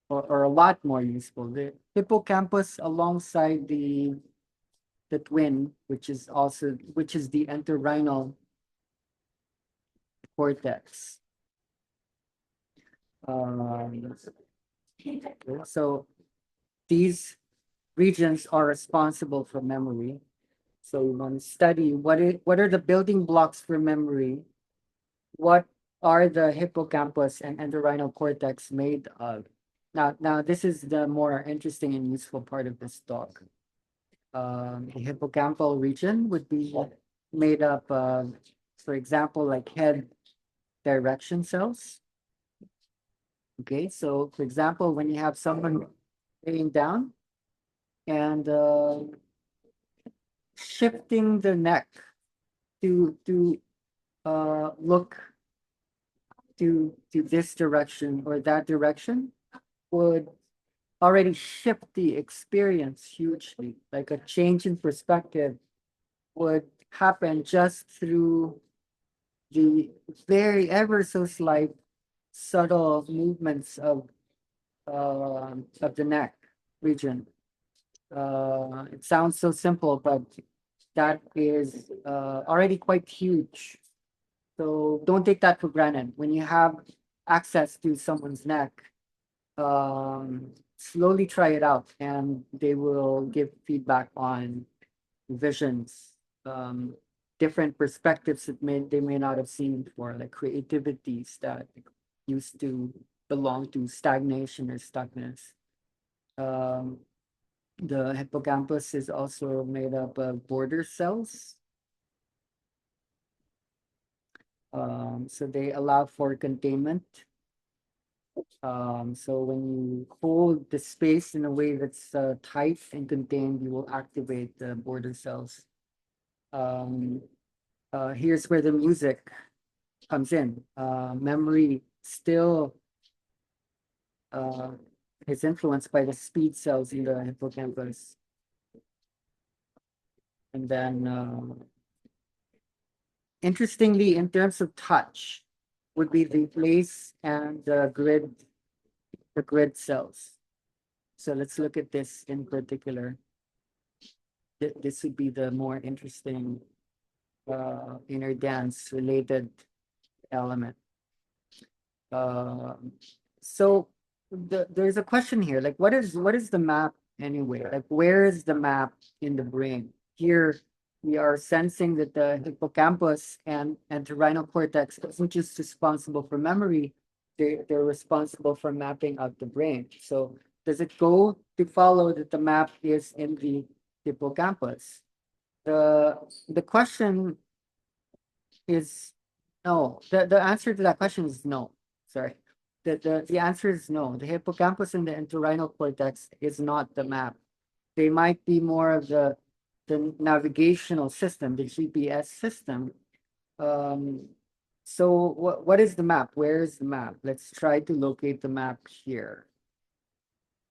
or a lot more useful. The hippocampus alongside the twin, which is the entorhinal cortex. So these regions are responsible for memory. So we want to study what are the building blocks for memory. What are the hippocampus and entorhinal cortex made of? Now this is the more interesting and useful part of this talk. The hippocampal region would be made up of, for example, like head direction cells. Okay, so for example, when you have someone laying down and shifting the neck to look to this direction or that direction would already shift the experience hugely. Like a change in perspective would happen just through the very ever so slight subtle movements of the neck region. It sounds so simple, but that is already quite huge. So don't take that for granted. When you have access to someone's neck, slowly try it out and they will give feedback on visions, different perspectives that they may not have seen before, like creativities that used to belong to stagnation or stuckness. The hippocampus is also made up of border cells. So they allow for containment. So when you hold the space in a way that's tight and contained, you will activate the border cells. Here's where the music comes in. Memory still is influenced by the speed cells in the hippocampus. And then, interestingly, in terms of touch, would be the place and the grid cells. So let's look at this in particular. This would be the more interesting inner dance related element. So there's a question here, like what is the map anyway? Like where is the map in the brain? Here we are sensing that the hippocampus and entorhinal cortex isn't just responsible for memory, they're responsible for mapping out the brain. So does it go to follow that the map is in the hippocampus? The question is no. The answer to that question is no. Sorry. The answer is no. The hippocampus and the entorhinal cortex is not the map. They might be more of the navigational system, the GPS system. So what is the map? Where is the map? Let's try to locate the map here.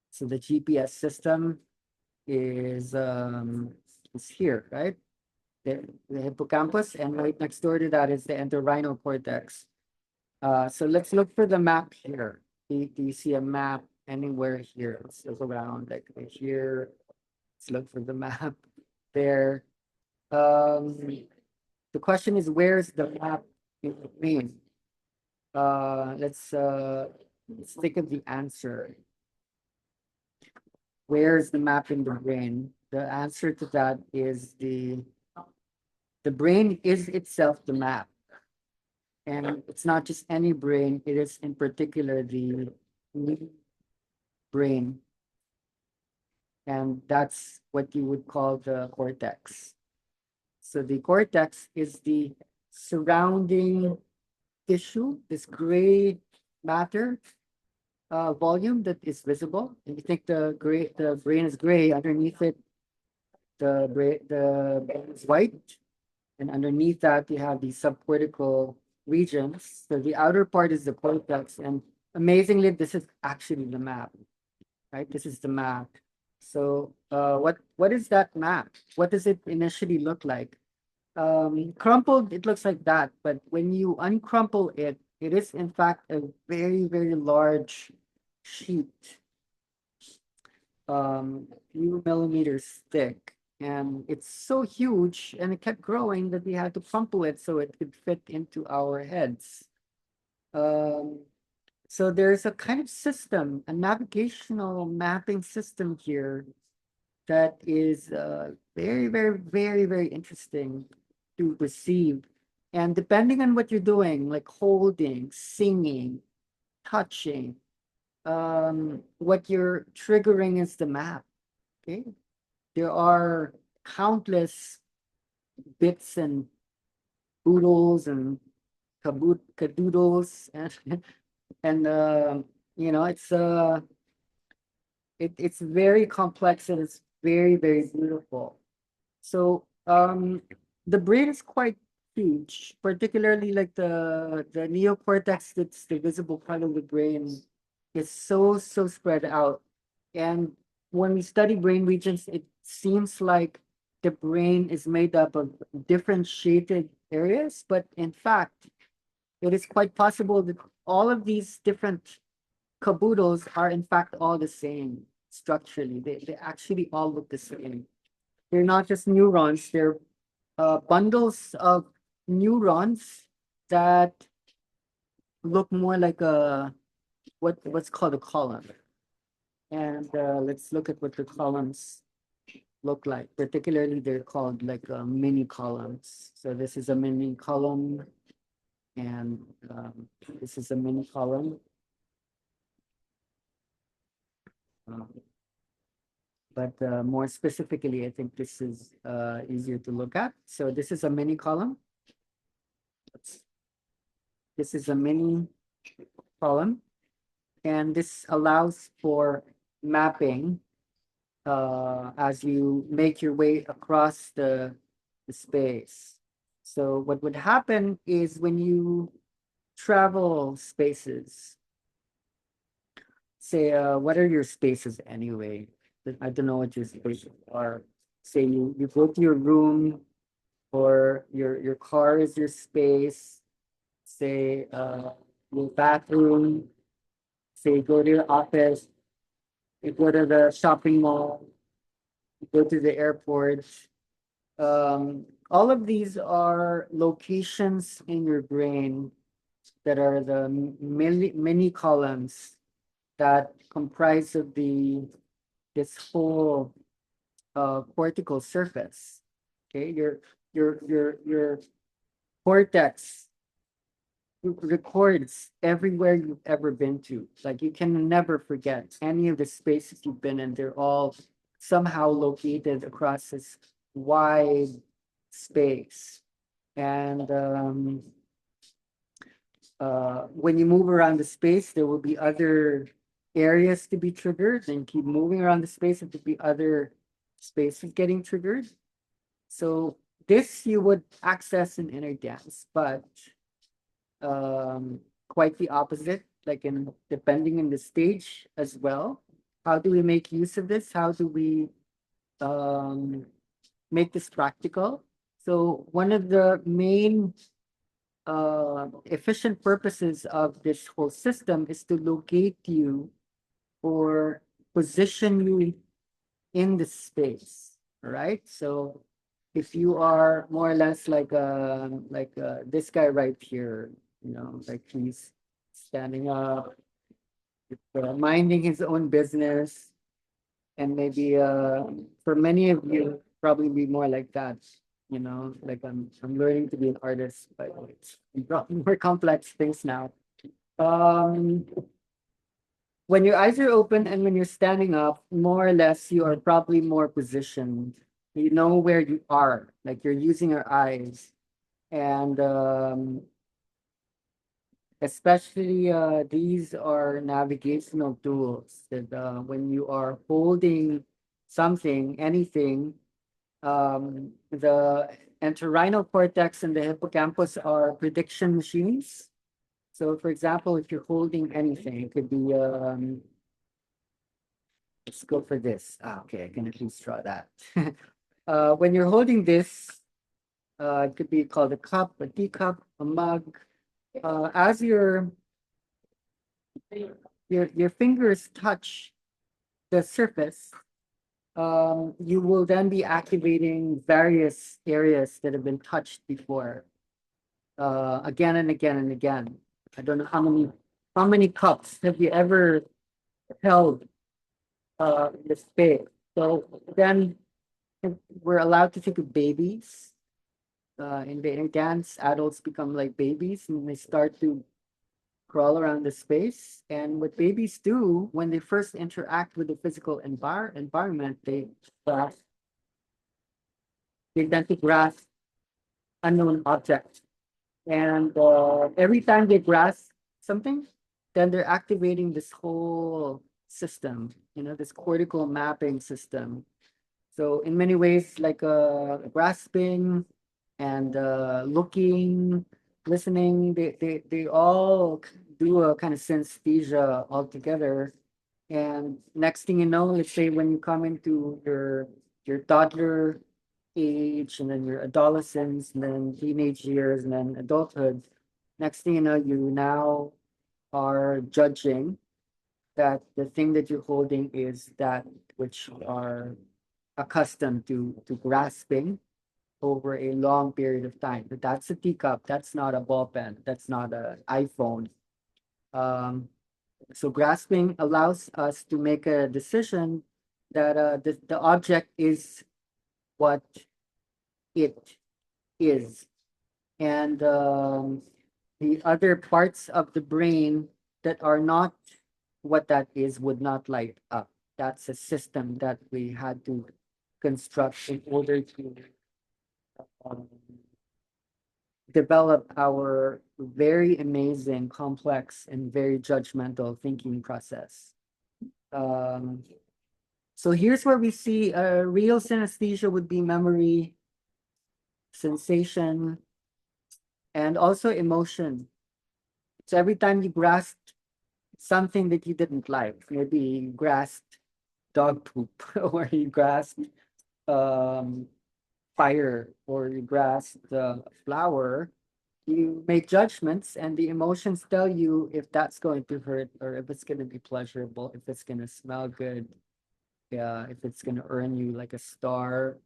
So the GPS system is here, right? The hippocampus, and right next door to that is the entorhinal cortex. So let's look for the map here. Do you see a map anywhere here? Let's look around, like right here. Let's look for the map there. The question is, where's the map in the brain? Let's think of the answer. Where's the map in the brain? The answer to that is the brain is itself the map. And it's not just any brain, it is in particular the brain. And that's what you would call the cortex. So the cortex is the surrounding tissue, this gray matter volume that is visible. And you think the brain is gray, underneath it, the brain is white. And underneath that, you have the subcortical regions. So the outer part is the cortex, and amazingly, this is actually the map, right? This is the map. So what is that map? What does it initially look like? Crumpled, it looks like that, but when you uncrumple it, it is in fact a very, very large sheet, few millimeters thick. And it's so huge, and it kept growing that we had to crumple it so it could fit into our heads. So there's a kind of system, a navigational mapping system here that is very, very, very, very interesting to receive. And depending on what you're doing, like holding, singing, touching, what you're triggering is the map, okay? there are countless bits and oodles and cadoodles and you know, it's very complex and it's very, very beautiful. So the brain is quite huge, particularly like the neocortex, that's the visible part of the brain, is so spread out. And when we study brain regions, it seems like the brain is made up of different shaded areas, but in fact, it is quite possible that all of these different caboodles are in fact all the same structurally. They actually all look the same. They're not just neurons, they're bundles of neurons that look more like what's called a column. And let's look at what the columns look like. Particularly, they're called like mini columns. So this is a mini column, and this is a mini column. But more specifically, I think this is easier to look at. So this is a mini column. This is a mini column, and this allows for mapping as you make your way across the space. So what would happen is when you travel spaces, say, what are your spaces anyway? I don't know what your spaces are. Say you go to your room, or your car is your space. Say your bathroom. Say you go to your office. You go to the shopping mall. You go to the airport. All of these are locations in your brain that are the mini columns that comprise of this whole cortical surface. Okay, your cortex records everywhere you've ever been to. Like, you can never forget any of the spaces you've been in. They're all somehow located across this wide space. And when you move around the space, there will be other areas to be triggered, and keep moving around the space, and there will be other spaces getting triggered. So this you would access in inner dance, but quite the opposite, like in depending on the stage as well. How do we make use of this? How do we make this practical? So one of the main efficient purposes of this whole system is to locate you or position you in the space, right? So if you are more or less like this guy right here, you know, like he's standing up, minding his own business, and maybe for many of you probably be more like that, you know, like I'm learning to be an artist, but it's more complex things now. When your eyes are open and when you're standing up, more or less you are probably more positioned. You know where you are, like you're using your eyes. And especially these are navigational tools that when you are holding something, anything, the entorhinal cortex and the hippocampus are prediction machines. So for example, if you're holding anything, it could be, let's go for this. Okay, I can at least draw that. When you're holding this, it could be called a cup, a teacup, a mug. As your fingers touch the surface, you will then be activating various areas that have been touched before, again and again and again. I don't know how many cups have you ever held in the space. So then we're allowed to think of babies. In the dance, adults become like babies and they start to crawl around the space. And what babies do when they first interact with the physical environment, they they tend to grasp unknown objects. And every time they grasp something, then they're activating this whole system, this cortical mapping system. So in many ways, like grasping and looking, listening, they all do a kind of synesthesia altogether. And next thing you know, let's say when you come into your toddler age, and then your adolescence, and then teenage years, and then adulthood, next thing you know, you now are judging that the thing that you're holding is that which you are accustomed to grasping over a long period of time. But that's a teacup. That's not a ball pen. That's not an iPhone. Um, so grasping allows us to make a decision that the object is what it is. And the other parts of the brain that are not what that is would not light up. That's a system that we had to construct in order to um, develop our very amazing, complex, and very judgmental thinking process. So here's where we see real synesthesia would be memory, sensation, and also emotion. So every time you grasp something that you didn't like, maybe you grasped dog poop, or you grasped fire, or you grasped the flower, you make judgments, and the emotions tell you if that's going to hurt or if it's going to be pleasurable, if it's going to smell good, yeah, if it's going to earn you like a star.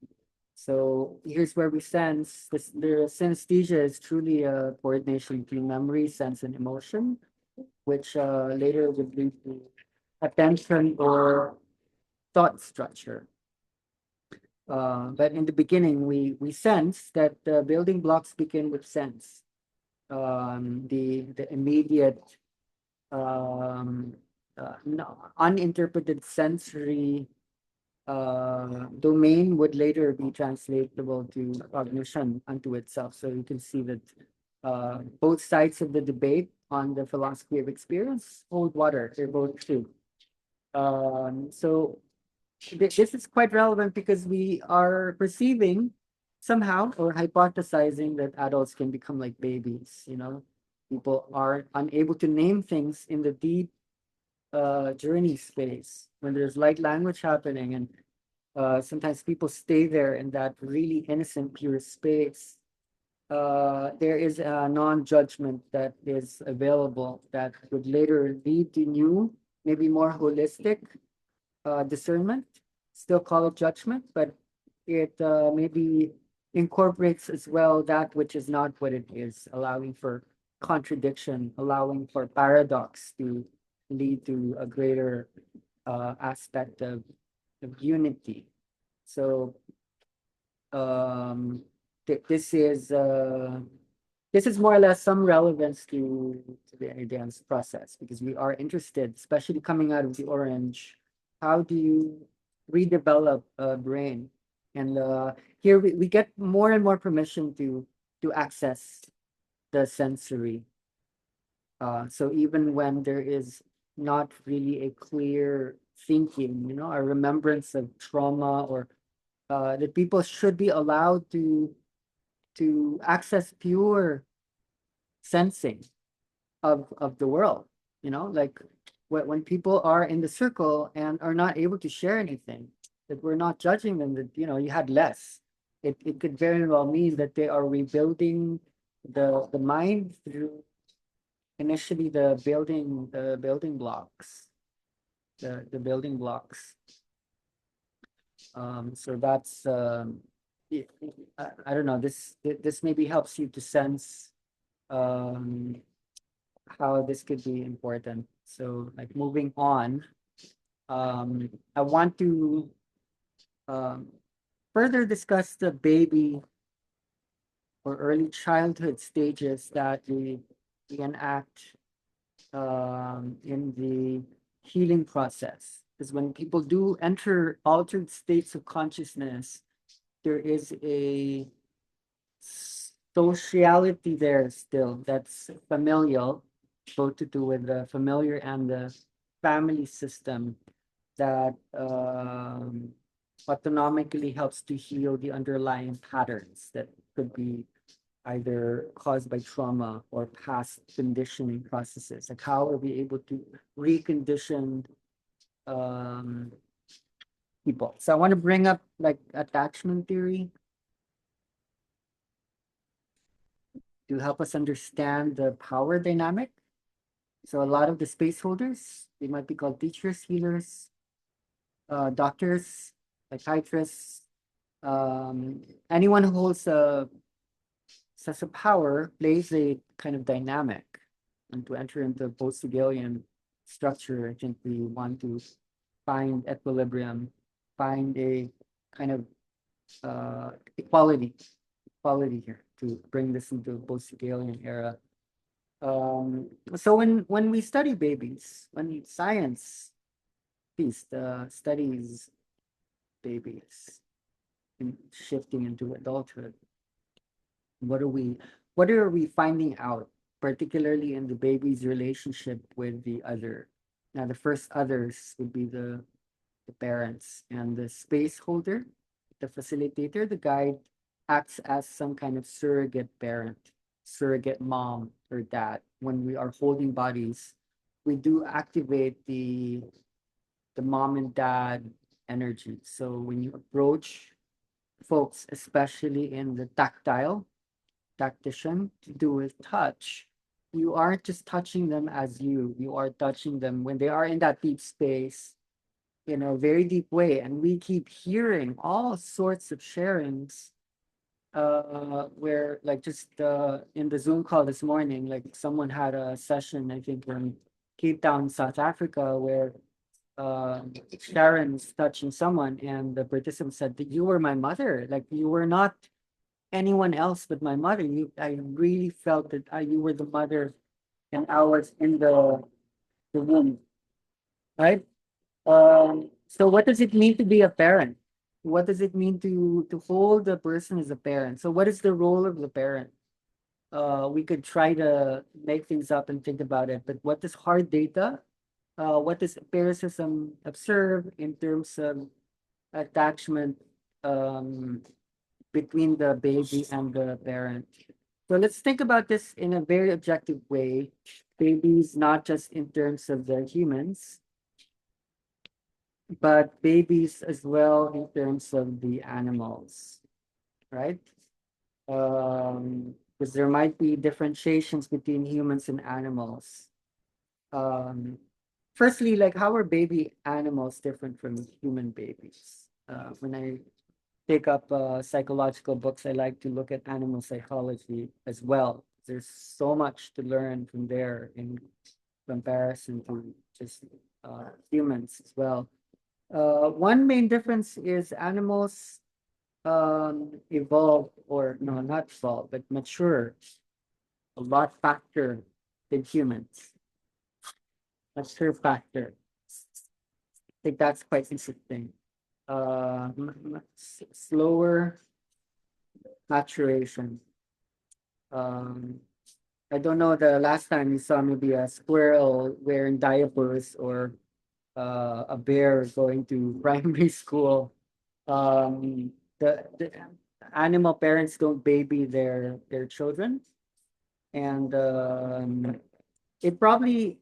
So here's where we sense this. The synesthesia is truly a coordination between memory, sense, and emotion, which later would lead to attention or thought structure. But in the beginning, we sense that the building blocks begin with sense. The immediate uninterpreted sensory domain would later be translatable to cognition unto itself. So you can see that both sides of the debate on the philosophy of experience hold water. They're both true. So this is quite relevant because we are perceiving somehow or hypothesizing that adults can become like babies. People are unable to name things in the deep journey space when there's light language happening, and sometimes people stay there in that really innocent, pure space. There is a non-judgment that is available that would later lead to new, maybe more holistic discernment. Still call it judgment, but it maybe incorporates as well that which is not what it is, allowing for contradiction, allowing for paradox to lead to a greater aspect of unity. So this is more or less some relevance to the advanced process, because we are interested, especially coming out of the orange, how do you redevelop a brain? And here we get more and more permission to access the sensory. So even when there is not really a clear thinking, a remembrance of trauma, or that people should be allowed to access pure sensing of the world, like when people are in the circle and are not able to share anything, that we're not judging them, that you had less. It could very well mean that they are rebuilding the mind through initially the building blocks, the building blocks. So that's I don't know, this maybe helps you to sense how this could be important. So like moving on, I want to further discuss the baby or early childhood stages that we enact in the healing process. Because when people do enter altered states of consciousness, there is a sociality there still that's familial, both to do with the familiar and the family system that autonomically helps to heal the underlying patterns that could be either caused by trauma or past conditioning processes. Like how are we able to recondition people? So I want to bring up like attachment theory to help us understand the power dynamic. So a lot of the space holders, they might be called teachers, healers, doctors, psychiatrists, anyone who holds a sense of power plays a kind of dynamic. And to enter into post-Hegelian structure, I think we want to find equilibrium, find a kind of equality here to bring this into post-Hegelian era. So when we study babies, when science studies babies and shifting into adulthood, what are we finding out, particularly in the baby's relationship with the other? Now, the first others would be the parents, and the space holder, the facilitator, the guide, acts as some kind of surrogate parent, surrogate mom or dad. When we are holding bodies, we do activate the mom and dad energy. So when you approach folks, especially in the tactician, to do with touch, you aren't just touching them as you are touching them when they are in that deep space, in a very deep way. And we keep hearing all sorts of sharings where like just in the Zoom call this morning, like someone had a session, I think in Cape Town, South Africa, where Sharon's touching someone and the participant said that you were my mother, like you were not anyone else but my mother. I really felt that you were the mother and I was in the womb, right? So what does it mean to be a parent? What does it mean to hold a person as a parent? So what is the role of the parent? We could try to make things up and think about it, but what does hard data, what does empiricism observe in terms of attachment between the baby and the parent? So let's think about this in a very objective way. Babies, not just in terms of the humans, but babies as well in terms of the animals, right? Because there might be differentiations between humans and animals. Firstly, like how are baby animals different from human babies? When I take up psychological books, I like to look at animal psychology as well. There's so much to learn from there in comparison to just humans as well. One main difference is animals evolve, or no, not evolve, but mature a lot faster than humans. Mature faster. I think that's quite interesting. Slower maturation. I don't know the last time you saw maybe a squirrel wearing diapers or a bear going to primary school. The animal parents don't baby their children, and it probably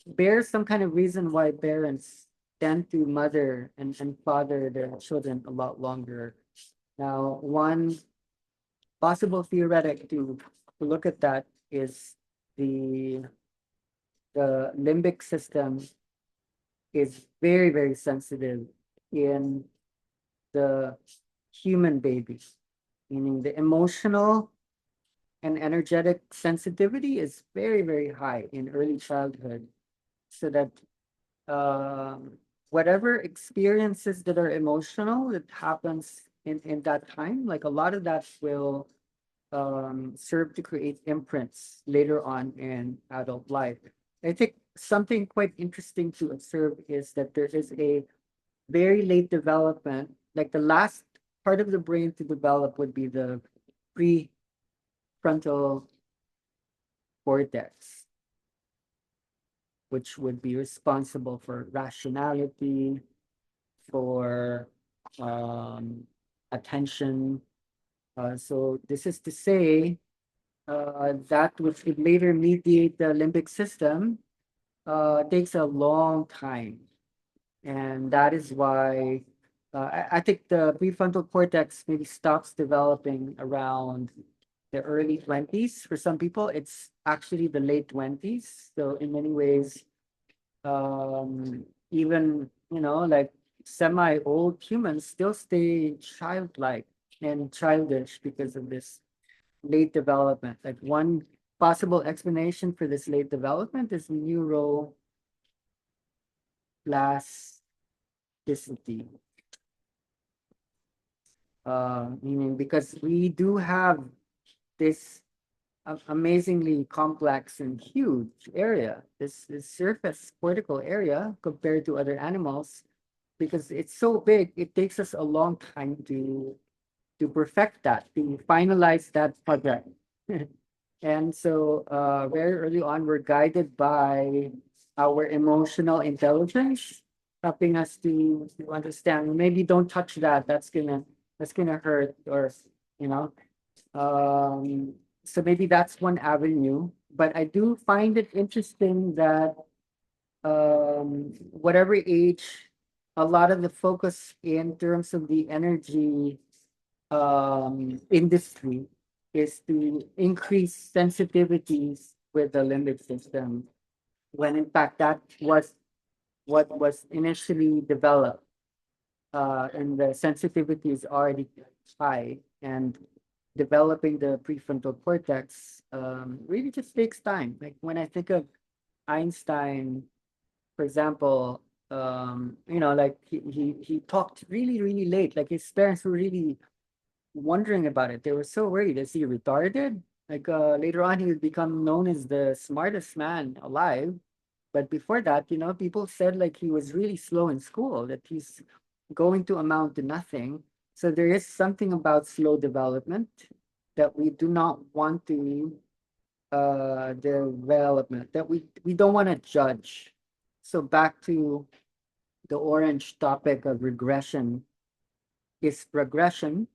bears some kind of reason why parents tend to mother and father their children a lot longer. Now, one possible theoretic to look at that is the limbic system is very, very sensitive in the human baby, meaning the emotional and energetic sensitivity is very, very high in early childhood, so that whatever experiences that are emotional that happens in that time, like a lot of that will serve to create imprints later on in adult life. I think something quite interesting to observe is that there is a very late development, like the last part of the brain to develop would be the prefrontal cortex, which would be responsible for rationality, for attention. So this is to say that which would later mediate the limbic system takes a long time. And that is why I think the prefrontal cortex maybe stops developing around the early 20s. For some people, it's actually the late 20s. So in many ways, even, like semi-old humans still stay childlike and childish because of this late development. Like one possible explanation for this late development is neuroplasticity. Meaning because we do have this amazingly complex and huge area, this surface cortical area compared to other animals, because it's so big, it takes us a long time to perfect that, to finalize that project. And so very early on, we're guided by our emotional intelligence, helping us to understand. Maybe don't touch that. That's gonna hurt, or you know. So maybe that's one avenue. But I do find it interesting that whatever age, a lot of the focus in terms of the energy industry is to increase sensitivities with the limbic system, when in fact that was what was initially developed, and the sensitivity is already high, and developing the prefrontal cortex really just takes time. Like when I think of Einstein, for example, like he talked really, really late. Like his parents were really wondering about it. They were so worried. Is he retarded? Like later on, he would become known as the smartest man alive. But before that, people said like he was really slow in school, that he's going to amount to nothing. So there is something about slow development that we do not want to development, that we don't want to judge. So back to the orange topic of regression. Is progression,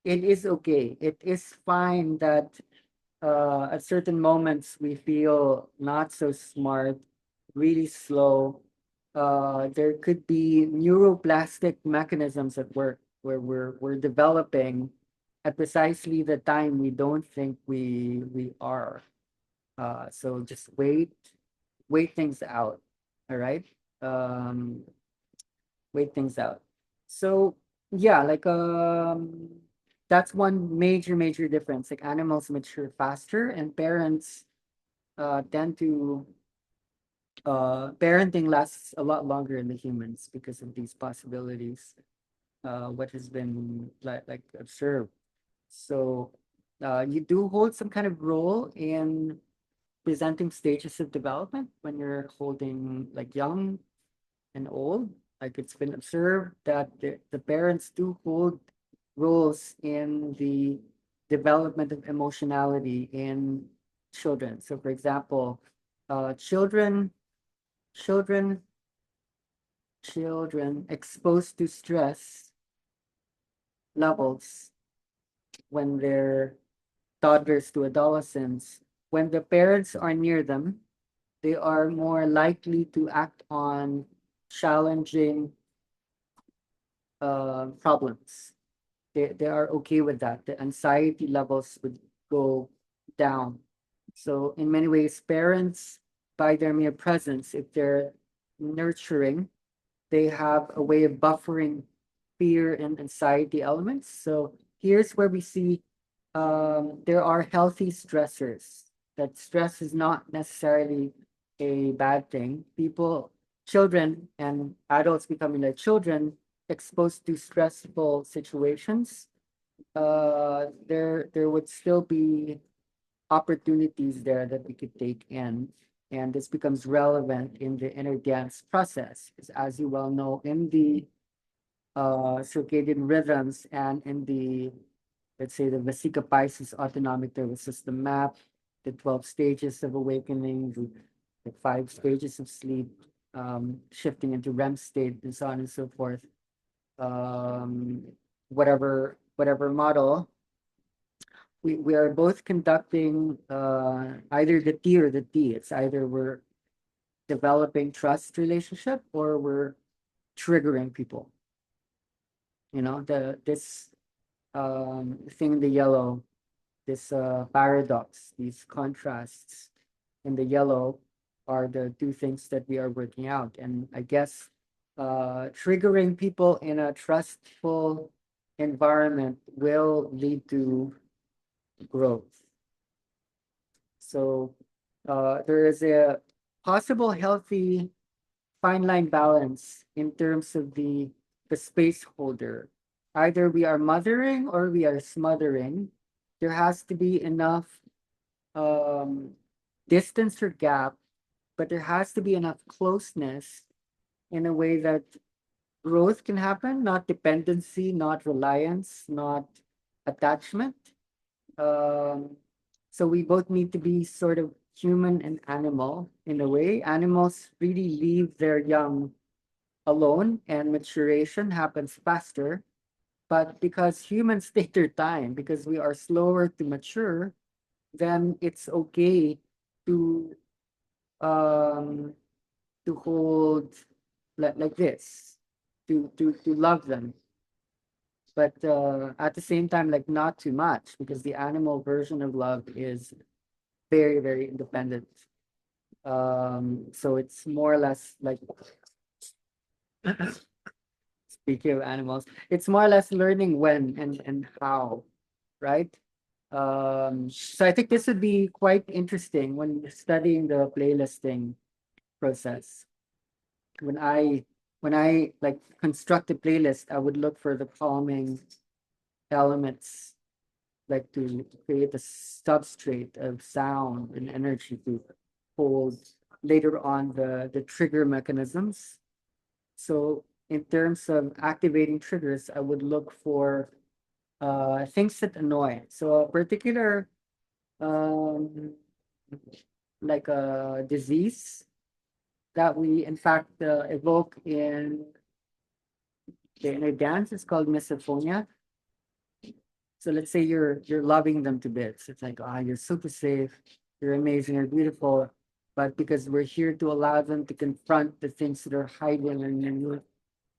it is okay. It is fine that at certain moments we feel not so smart, really slow. There could be neuroplastic mechanisms at work where we're developing at precisely the time we don't think we are. So just wait things out. All right. Um, Wait things out. So yeah, like that's one major difference. Like animals mature faster, and parents tend to parenting lasts a lot longer in the humans because of these possibilities. What has been like observed. So you do hold some kind of role in presenting stages of development when you're holding like young and old. Like it's been observed that the parents do hold roles in the development of emotionality in children. So for example, children children children exposed to stress levels when they're toddlers to adolescents, when the parents are near them, they are more likely to act on challenging problems. They are okay with that. The anxiety levels would go down. So in many ways, parents, by their mere presence, if they're nurturing, they have a way of buffering fear and anxiety elements. So here's where we see there are healthy stressors. That stress is not necessarily a bad thing. Children and adults becoming like children exposed to stressful situations, there would still be opportunities there that we could take in. And this becomes relevant in the inner dance process, because as you well know, in the circadian rhythms, and in the, let's say, the Vesica Pisces autonomic nervous system map, the 12 stages of awakening, the 5 stages of sleep, shifting into REM state, and so on and so forth. Whatever model, we are both conducting either the T or the D. It's either we're developing trust relationship or we're triggering people. You know, this thing in the yellow, this paradox, these contrasts in the yellow are the two things that we are working out. And I guess triggering people in a trustful environment will lead to growth. So there is a possible healthy fine line balance in terms of the space holder. Either we are mothering or we are smothering. There has to be enough distance or gap, but there has to be enough closeness in a way that growth can happen, not dependency, not reliance, not attachment. So we both need to be sort of human and animal in a way. Animals really leave their young alone and maturation happens faster. But because humans take their time, because we are slower to mature, then it's okay to um to hold like this, to love them. But at the same time, like not too much, because the animal version of love is very, very independent. So it's more or less like speaking of animals, it's more or less learning when and how, right? So I think this would be quite interesting when studying the playlisting process. When I like construct a playlist, I would look for the calming elements, like to create a substrate of sound and energy to hold later on the trigger mechanisms. So in terms of activating triggers, I would look for things that annoy. So a particular um, like a disease that we in fact evoke in a dance is called misophonia. So let's say you're loving them to bits. It's like, ah, you're super safe, you're amazing, you're beautiful. But because we're here to allow them to confront the things that are hiding and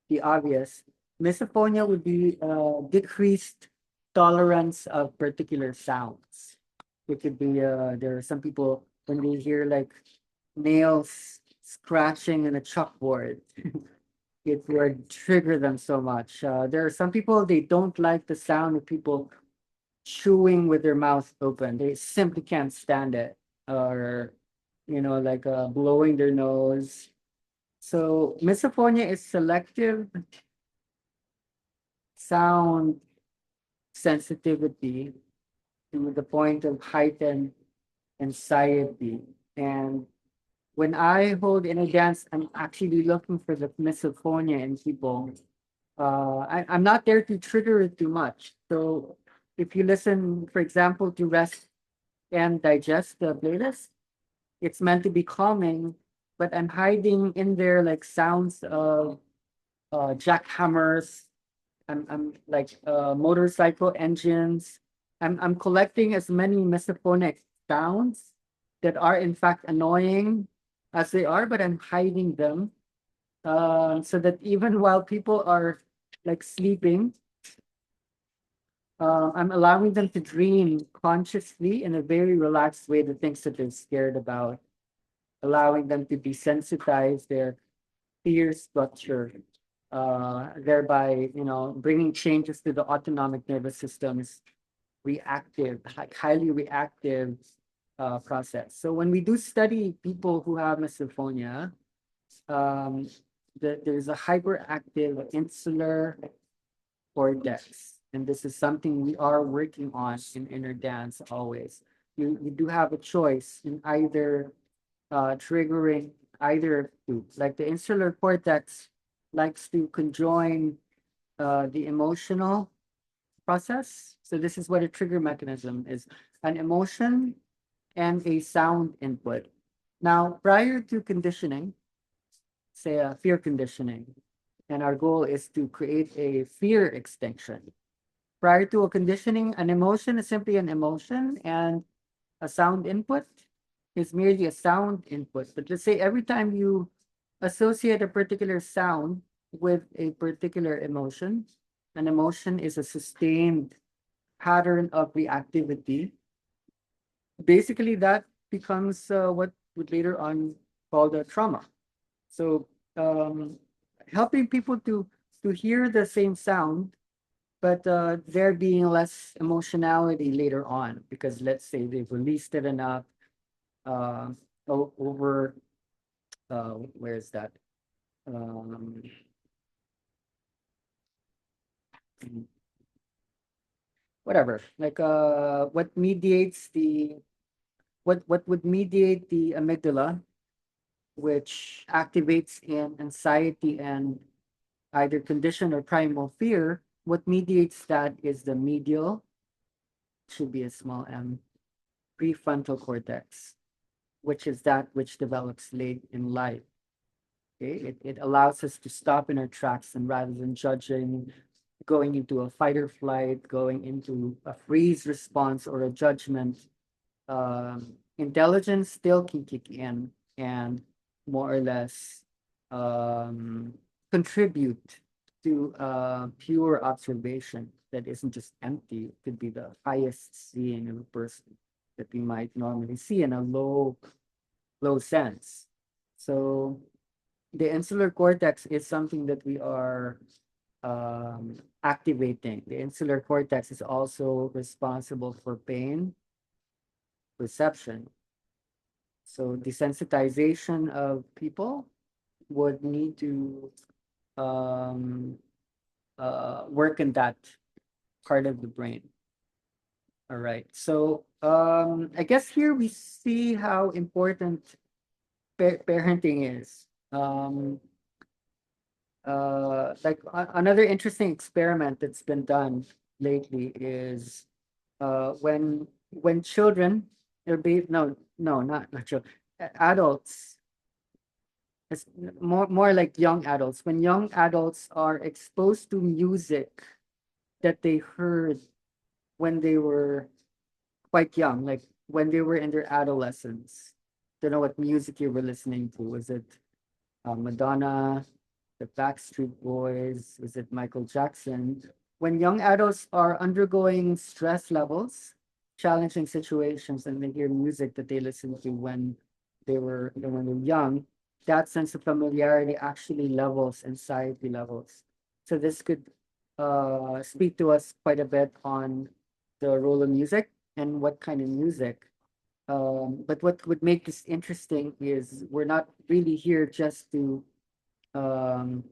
the obvious, misophonia would be decreased tolerance of particular sounds. It could be there are some people when they hear like nails scratching in a chalkboard, it would trigger them so much. There are some people they don't like the sound of people chewing with their mouth open. They simply can't stand it, or like blowing their nose. So misophonia is selective sound sensitivity to the point of heightened anxiety. And when I hold in a dance, I'm actually looking for the misophonia in people. I'm not there to trigger it too much. So if you listen, for example, to Rest and Digest the playlist, it's meant to be calming, but I'm hiding in there like sounds of jackhammers. I'm like motorcycle engines. I'm collecting as many misophonic sounds that are in fact annoying as they are, but I'm hiding them so that even while people are like sleeping, I'm allowing them to dream consciously in a very relaxed way the things that they're scared about, allowing them to desensitize their fear structure, thereby, bringing changes to the autonomic nervous system's reactive, highly reactive process. So when we do study people who have misophonia, um, there's a hyperactive insular cortex, and this is something we are working on in inner dance always. You do have a choice in either triggering either of two. Like the insular cortex likes to conjoin the emotional process. So this is what a trigger mechanism is: an emotion and a sound input. Now, prior to conditioning, say a fear conditioning, and our goal is to create a fear extinction. Prior to a conditioning, an emotion is simply an emotion, and a sound input is merely a sound input. But let's say every time you associate a particular sound with a particular emotion, an emotion is a sustained pattern of reactivity. Basically, that becomes what would later on called a trauma. So helping people to hear the same sound, but there being less emotionality later on, because let's say they've released it enough uh, over where is that? Um, whatever, like what mediates the what would mediate the amygdala, which activates in anxiety and either condition or primal fear. What mediates that is the medial, should be a small m, prefrontal cortex, which is that which develops late in life. Okay, it allows us to stop in our tracks, and rather than judging, going into a fight or flight, going into a freeze response or a judgment, intelligence still can kick in and more or less contribute to pure observation that isn't just empty. It could be the highest seeing of a person that we might normally see in a low sense. So the insular cortex is something that we are activating. The insular cortex is also responsible for pain perception. So desensitization of people would need to um, work in that part of the brain. All right. So I guess here we see how important parenting is. Like another interesting experiment that's been done lately is when children or not children, adults, it's more like young adults, when young adults are exposed to music that they heard when they were quite young, like when they were in their adolescence. Don't know what music you were listening to. Was it Madonna, the Backstreet Boys? Was it Michael Jackson? When young adults are undergoing stress levels, challenging situations, and they hear music that they listened to when they were young, that sense of familiarity actually levels anxiety levels. So this could speak to us quite a bit on the role of music and what kind of music. But what would make this interesting is we're not really here just to um,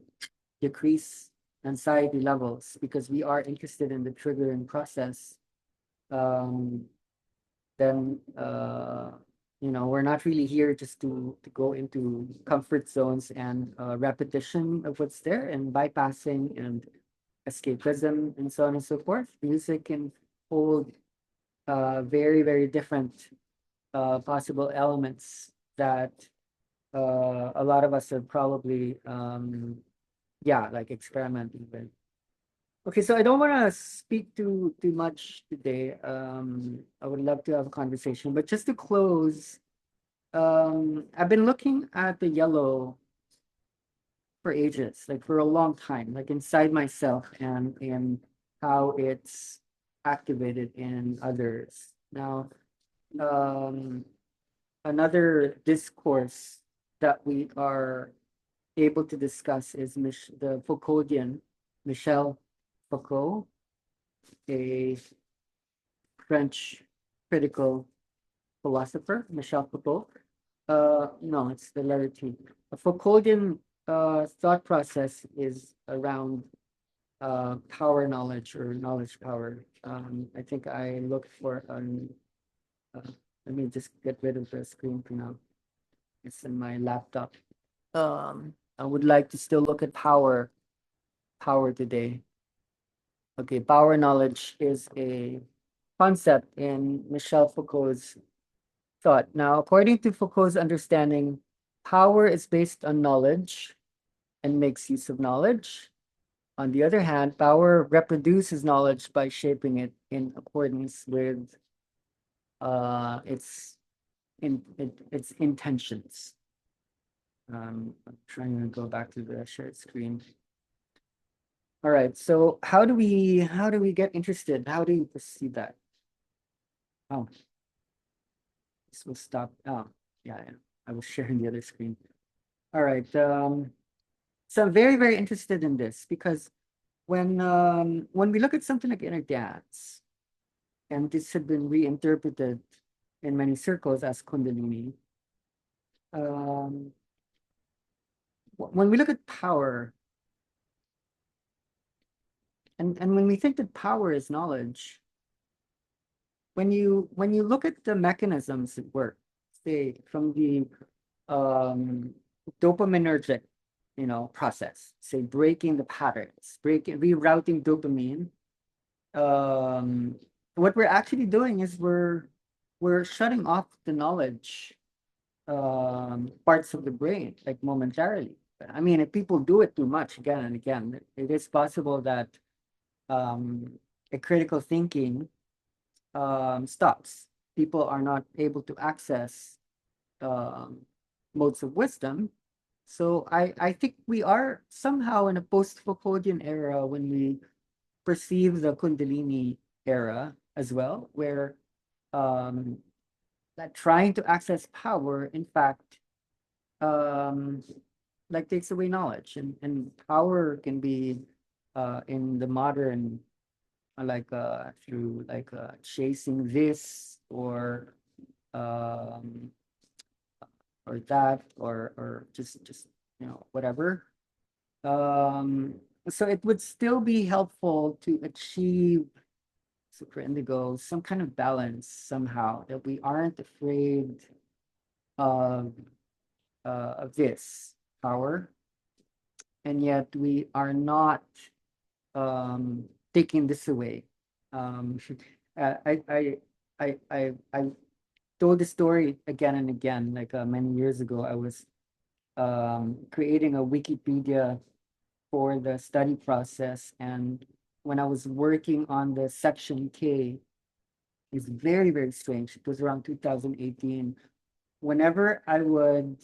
decrease anxiety levels, because we are interested in the triggering process. Um, then we're not really here just to go into comfort zones and repetition of what's there and bypassing and escapism and so on and so forth. Music can hold very, very different possible elements that a lot of us are probably like experimenting with. Okay, so I don't want to speak too much today. I would love to have a conversation, but just to close, I've been looking at the yellow for ages, like for a long time, like inside myself and how it's activated in others. Now, um, another discourse that we are able to discuss is the Foucauldian Michel Foucault, a French critical philosopher, Michel Foucault. No, it's the letter T. A Foucauldian thought process is around power knowledge or knowledge power. I think I looked for let me just get rid of the screen for now. It's in my laptop. I would like to still look at power today. Okay, power knowledge is a concept in Michel Foucault's thought. Now, according to Foucault's understanding, power is based on knowledge and makes use of knowledge. On the other hand, power reproduces knowledge by shaping it in accordance with its intentions. I'm trying to go back to the shared screen. All right, so how do we get interested? How do you perceive that? Oh, this will stop. Oh, yeah, I was sharing the other screen. All right, so I'm very, very interested in this because when we look at something like inner dance, and this had been reinterpreted in many circles as Kundalini. When we look at power, and when we think that power is knowledge, when you look at the mechanisms at work, say from the dopaminergic, process, say breaking the patterns, rerouting dopamine, what we're actually doing is we're shutting off the knowledge parts of the brain, like momentarily. I mean, if people do it too much again and again, it is possible that a critical thinking stops. People are not able to access modes of wisdom. So I think we are somehow in a post-Foucauldian era when we perceive the Kundalini era as well, where that trying to access power, in fact, like takes away knowledge, and power can be in the modern through chasing this or that or just whatever. So it would still be helpful to achieve super indigo some kind of balance somehow, that we aren't afraid of this power, and yet we are not taking this away. I told the story again and again. Like many years ago, I was creating a Wikipedia for the study process, and when I was working on the section K, it's very, very strange. It was around 2018. Whenever I would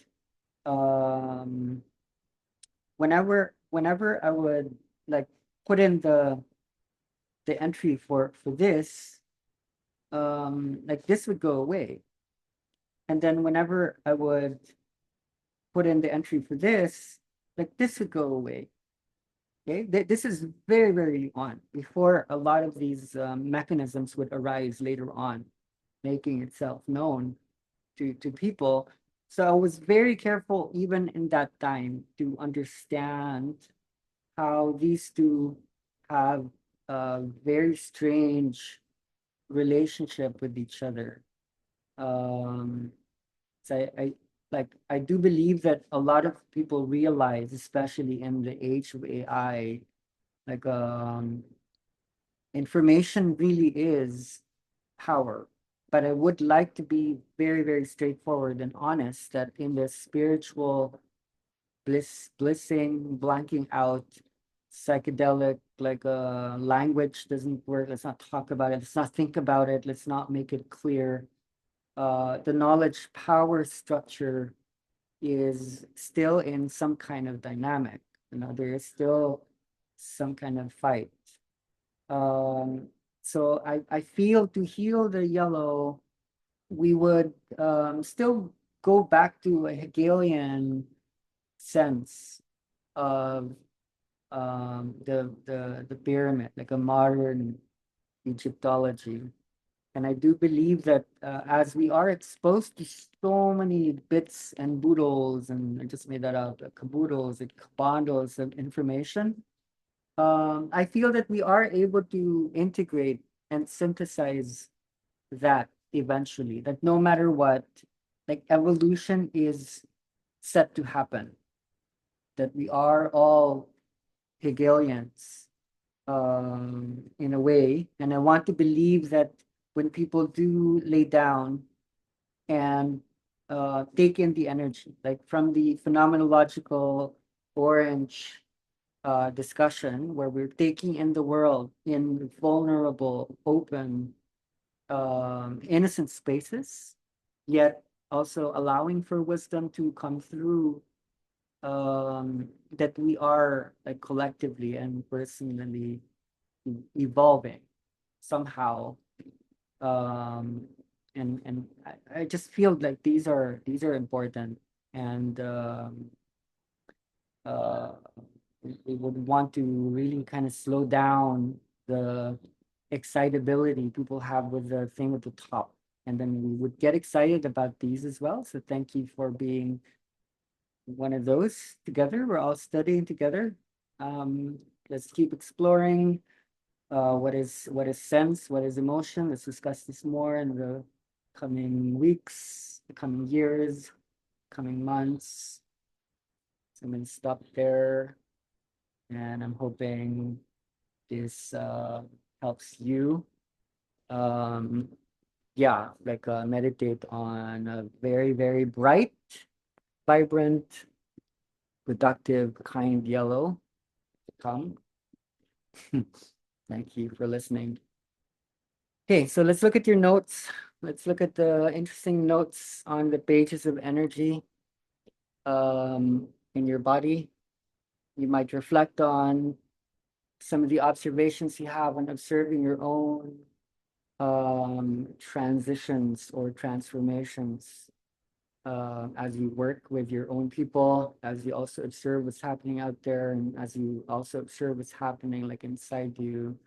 whenever I would like put in the entry for this, like this would go away. And then whenever I would put in the entry for this, like this would go away. Okay, this is very, very on before a lot of these mechanisms would arise later on, making itself known to people. So I was very careful even in that time to understand how these two have a very strange relationship with each other. So I do believe that a lot of people realize, especially in the age of AI, like information really is power. But I would like to be very, very straightforward and honest that in the spiritual blissing, blanking out, psychedelic, like language doesn't work. Let's not talk about it. Let's not think about it. Let's not make it clear. The knowledge power structure is still in some kind of dynamic. There is still some kind of fight. So I feel to heal the yellow, we would still go back to a Hegelian sense of the pyramid, like a modern Egyptology. And I do believe that as we are exposed to so many bits and boodles, and I just made that up, caboodles and bundles of information, I feel that we are able to integrate and synthesize that eventually, that no matter what, like evolution is set to happen, that we are all Hegelians in a way. And I want to believe that when people do lay down and take in the energy, like from the phenomenological orange discussion, where we're taking in the world in vulnerable, open, innocent spaces, yet also allowing for wisdom to come through, that we are like collectively and personally evolving somehow. um and I just feel like these are important, and uh we would want to really kind of slow down the excitability people have with the thing at the top, and then we would get excited about these as well. So thank you for being one of those together. We're all studying together. Let's keep exploring what is sense, what is emotion. Let's discuss this more in the coming weeks, the coming years, coming months. So I'm gonna stop there, and I'm hoping this helps you. Yeah, like meditate on a very, very bright, vibrant, productive, kind yellow to come. Thank you for listening. Okay, so let's look at your notes. Let's look at the interesting notes on the pages of energy in your body. You might reflect on some of the observations you have when observing your own transitions or transformations as you work with your own people, as you also observe what's happening out there, and as you also observe what's happening like inside you.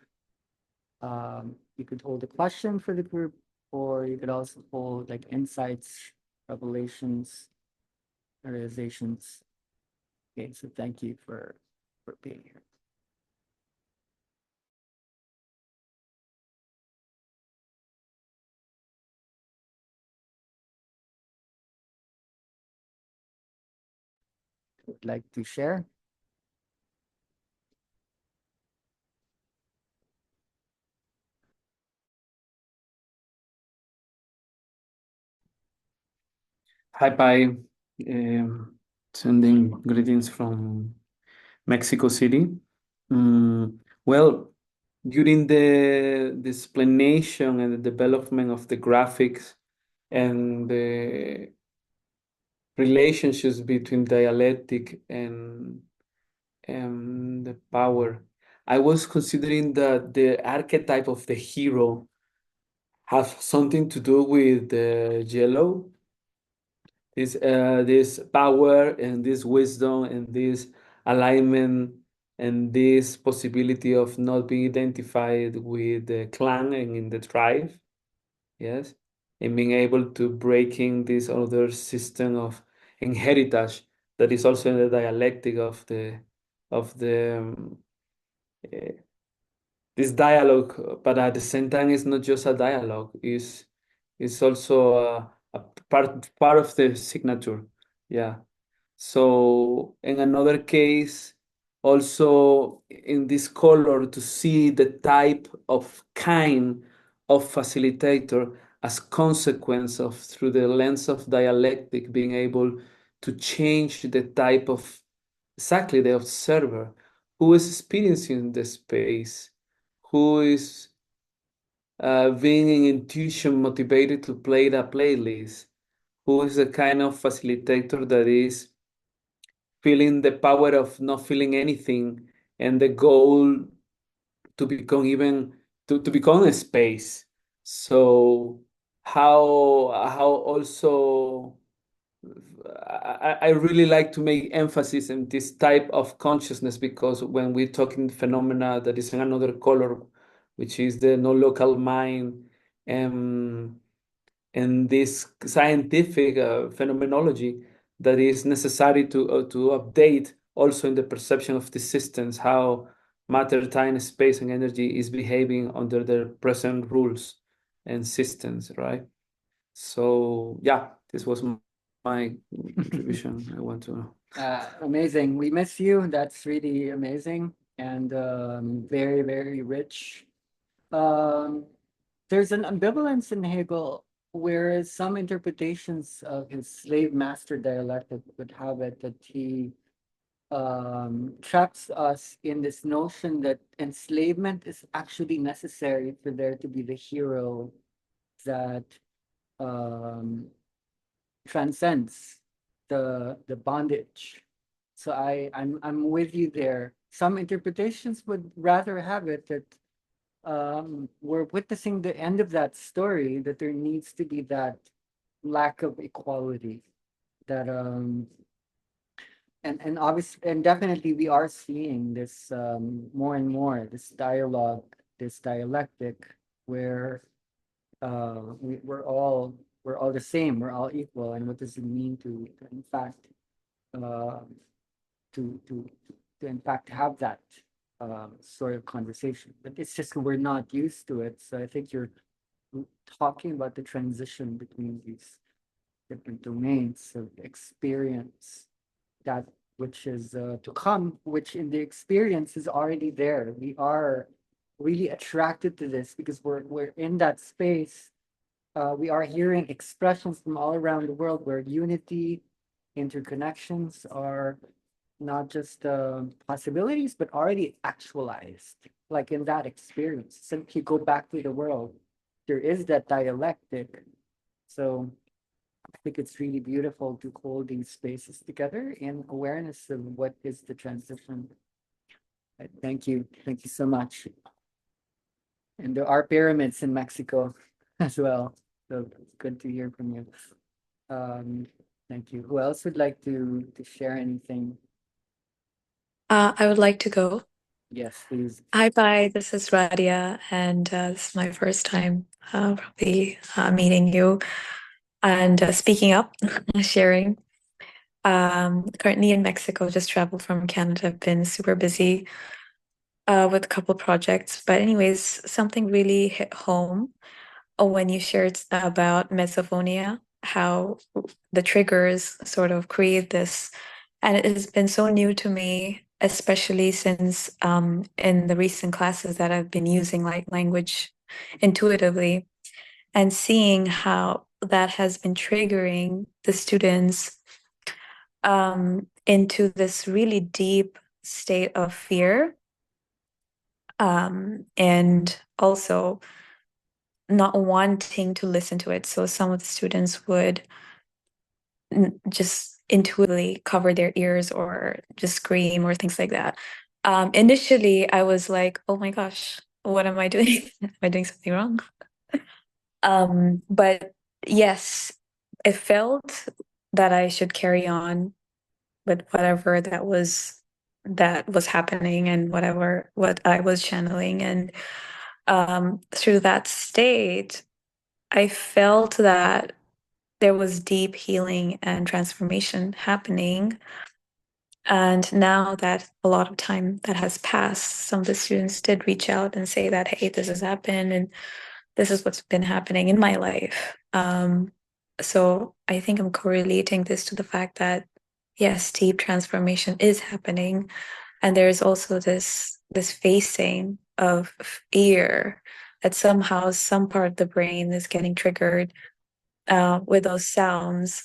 You could hold a question for the group, or you could also hold like insights, revelations, realizations. Okay, so thank you for being here. Would like to share? Hi, Pai. Sending greetings from Mexico City. Well, during the explanation and the development of the graphics and the relationships between dialectic and the power, I was considering that the archetype of the hero has something to do with the yellow, this power and this wisdom and this alignment and this possibility of not being identified with the clan and in the tribe, yes, and being able to breaking this other system of inheritance that is also in the dialectic of the this dialogue, but at the same time, it's not just a dialogue. It's also a part of the signature. Yeah. So in another case, also in this color to see the type of kind of facilitator as consequence of through the lens of dialectic being able to change the type of exactly the observer who is experiencing the space, who is being in intuition motivated to play the playlist, who is the kind of facilitator that is feeling the power of not feeling anything and the goal to become even to become a space. So how also I really like to make emphasis in this type of consciousness, because when we're talking phenomena that is in another color, which is the no local mind, and this scientific phenomenology that is necessary to update also in the perception of the systems, how matter, time, space, and energy is behaving under their present rules and systems, right? So yeah, this was my contribution. I want to. Amazing. We miss you. That's really amazing. and very, very rich. Um, there's an ambivalence in Hegel, whereas some interpretations of his slave master dialectic would have it that he traps us in this notion that enslavement is actually necessary for there to be the hero that um, transcends the bondage. So I'm with you there. Some interpretations would rather have it that we're witnessing the end of that story, that there needs to be that lack of equality, that and obviously and definitely we are seeing this more and more, this dialogue, this dialectic, where we're all the same, we're all equal, and what does it mean to in fact uh, to to to in fact have that sort of conversation? But it's just we're not used to it. So I think you're talking about the transition between these different domains of experience, that which is to come, which in the experience is already there. We are really attracted to this because we're in that space. We are hearing expressions from all around the world where unity, interconnections are not just possibilities, but already actualized. Like in that experience, simply go back to the world. There is that dialectic. So I think it's really beautiful to hold these spaces together in awareness of what is the transition. Thank you. Thank you so much. And there are pyramids in Mexico as well. So it's good to hear from you. Um, thank you. Who else would like to share anything? I would like to go. Yes, please. Hi, bye. This is Radia, and this is my first time probably meeting you and speaking up, sharing. Currently in Mexico, just traveled from Canada. I've been super busy with a couple projects, but anyways, something really hit home when you shared about misophonia, how the triggers sort of create this. And it has been so new to me, especially since in the recent classes that I've been using like language intuitively and seeing how that has been triggering the students into this really deep state of fear, and also not wanting to listen to it. So some of the students would just intuitively cover their ears or just scream or things like that. Initially, I was like, oh my gosh, what am I doing? Am I doing something wrong? But yes, it felt that I should carry on with whatever that was happening and what I was channeling. And through that state, I felt that there was deep healing and transformation happening. And now that a lot of time that has passed, some of the students did reach out and say that, hey, this has happened and this is what's been happening in my life. So I think I'm correlating this to the fact that, yes, deep transformation is happening. And there's also this facing of fear that somehow some part of the brain is getting triggered with those sounds.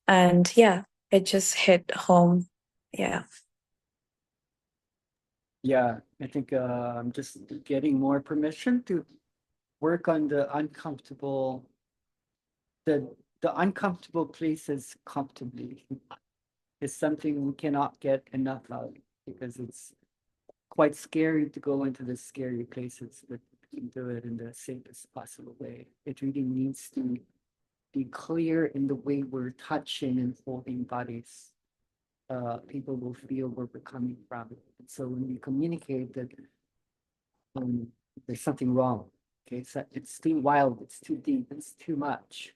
And yeah, it just hit home. Yeah. Yeah, I think I'm just getting more permission to work on the uncomfortable places comfortably is something we cannot get enough of because it's quite scary to go into the scary places, but we can do it in the safest possible way. It really needs to be clear in the way we're touching and holding bodies. People will feel where we're coming from. And so when we communicate that there's something wrong, okay, so it's too wild, it's too deep, it's too much.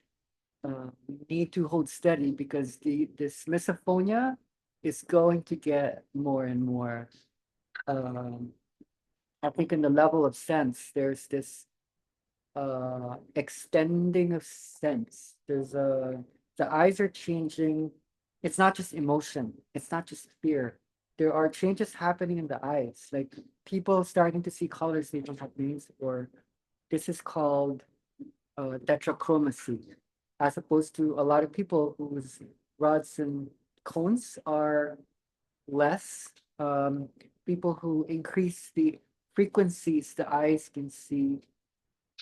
We need to hold steady because this misophonia is going to get more and more. I think in the level of sense, there's this extending of sense. The eyes are changing. It's not just emotion. It's not just fear. there are changes happening in the eyes, like people starting to see colors they don't have names for. This is called tetrachromacy, as opposed to a lot of people whose rods and cones are less. People who increase the frequencies the eyes can see,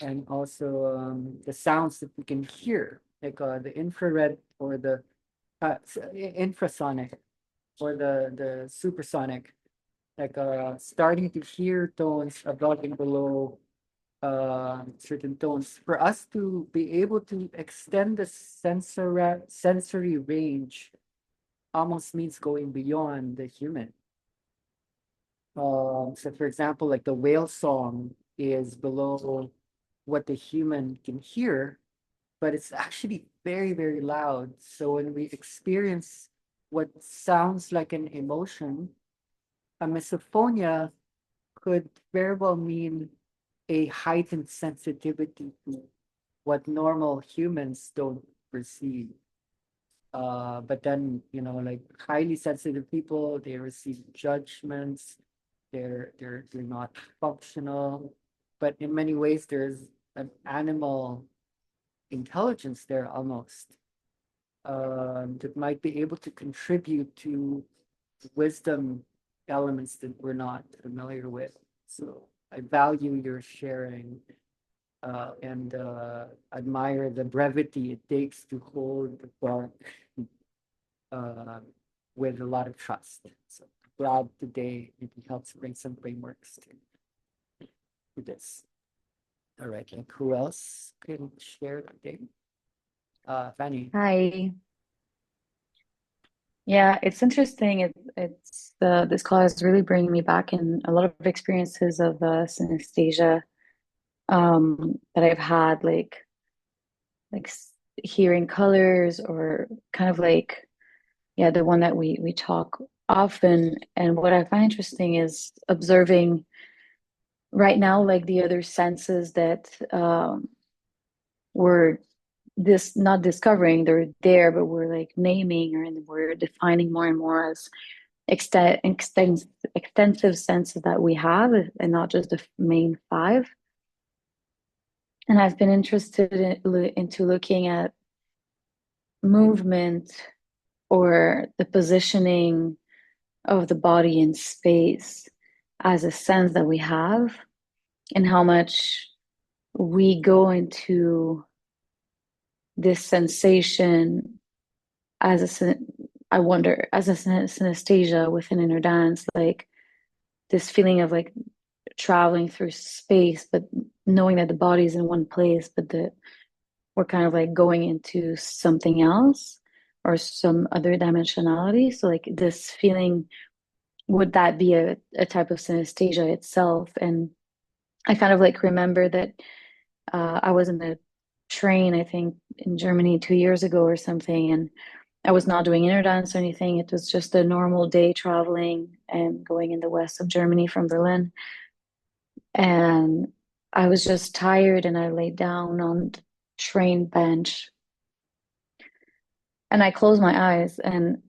and also the sounds that we can hear, like the infrared or the infrasonic or the supersonic, like starting to hear tones above and below certain tones. For us to be able to extend the sensory range almost means going beyond the human. So for example, like the whale song is below what the human can hear, but it's actually very, very loud. So when we experience what sounds like an emotion, a misophonia could very well mean a heightened sensitivity to what normal humans don't perceive. But then, like highly sensitive people, they receive judgments, they're not functional. But in many ways, there's an animal intelligence there almost, that might be able to contribute to wisdom elements that we're not familiar with. So I value your sharing, and admire the brevity it takes to hold the book uh, with a lot of trust. So glad today it helps bring some frameworks to this. All right, and who else can share today? Fanny. Hi. Yeah, it's interesting. It's this call is really bringing me back in a lot of experiences of synesthesia that I've had, like hearing colors, or kind of like, yeah, the one that we talk often. And what I find interesting is observing right now, like the other senses that we're this not discovering, they're there, but we're like naming, or we're defining more and more as extensive senses that we have, and not just the main five. And I've been interested into looking at movement, or the positioning of the body in space, as a sense that we have, and how much we go into this sensation as I wonder, as a synesthesia within inner dance, like this feeling of like traveling through space, but knowing that the body is in one place, but that we're kind of like going into something else, or some other dimensionality. So like this feeling, would that be a type of synesthesia itself? And I kind of like remember that I was in a train, I think in Germany 2 years ago or something, and I was not doing inner dance or anything. It was just a normal day traveling and going in the west of Germany from Berlin. And I was just tired, and I laid down on the train bench, and I closed my eyes, and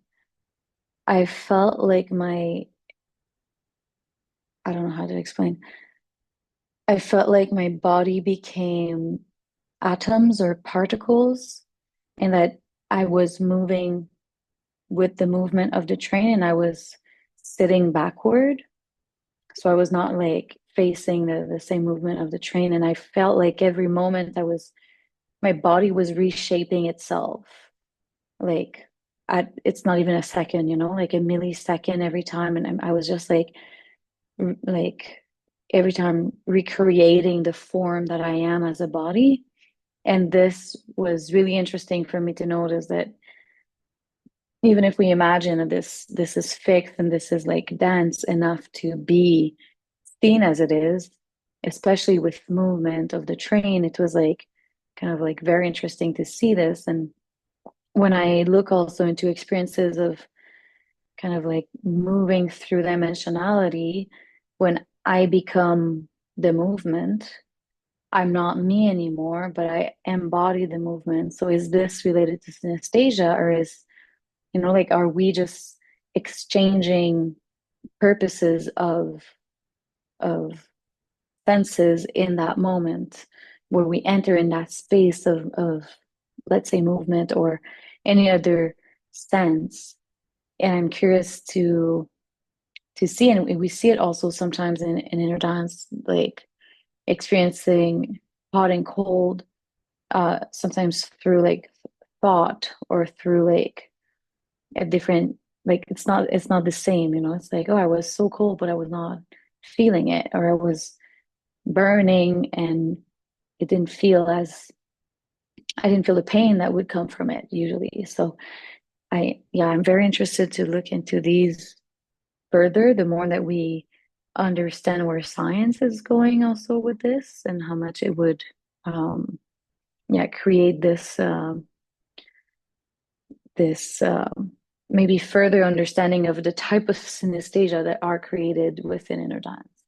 I felt like I don't know how to explain. I felt like my body became atoms or particles, and that I was moving with the movement of the train, and I was sitting backward. So I was not like facing the same movement of the train. And I felt like every moment my body was reshaping itself. Like it's not even a second, like a millisecond every time. And I was just like every time recreating the form that I am as a body. And this was really interesting for me to notice, that even if we imagine that this is fixed and this is like dense enough to be seen as it is, especially with movement of the train, it was like kind of like very interesting to see this. And when I look also into experiences of kind of like moving through dimensionality, when I become the movement, I'm not me anymore, but I embody the movement. So is this related to synesthesia, or is, like, are we just exchanging purposes of senses in that moment, where we enter in that space of let's say movement or any other sense. And I'm curious to see, and we see it also sometimes in inner dance, like experiencing hot and cold, sometimes through like thought or through like a different, like it's not the same, you know. It's like, oh, I was so cold, but I was not feeling it, or I was burning and it didn't feel as, I didn't feel the pain that would come from it usually. So I'm very interested to look into these further, the more that we understand where science is going also with this, and how much it would create this maybe further understanding of the type of synesthesia that are created within inner dance.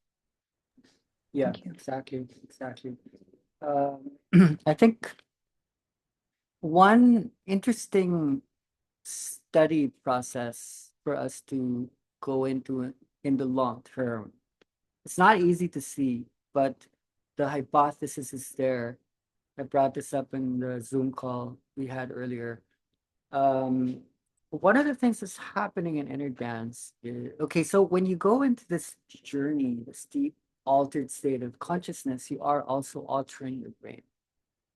Yeah, Thank you. exactly. I think one interesting study process for us to go into in the long term. It's not easy to see, but the hypothesis is there. I brought this up in the Zoom call we had earlier. One of the things that's happening in inner dance is, okay, so when you go into this journey, this deep altered state of consciousness, you are also altering your brain.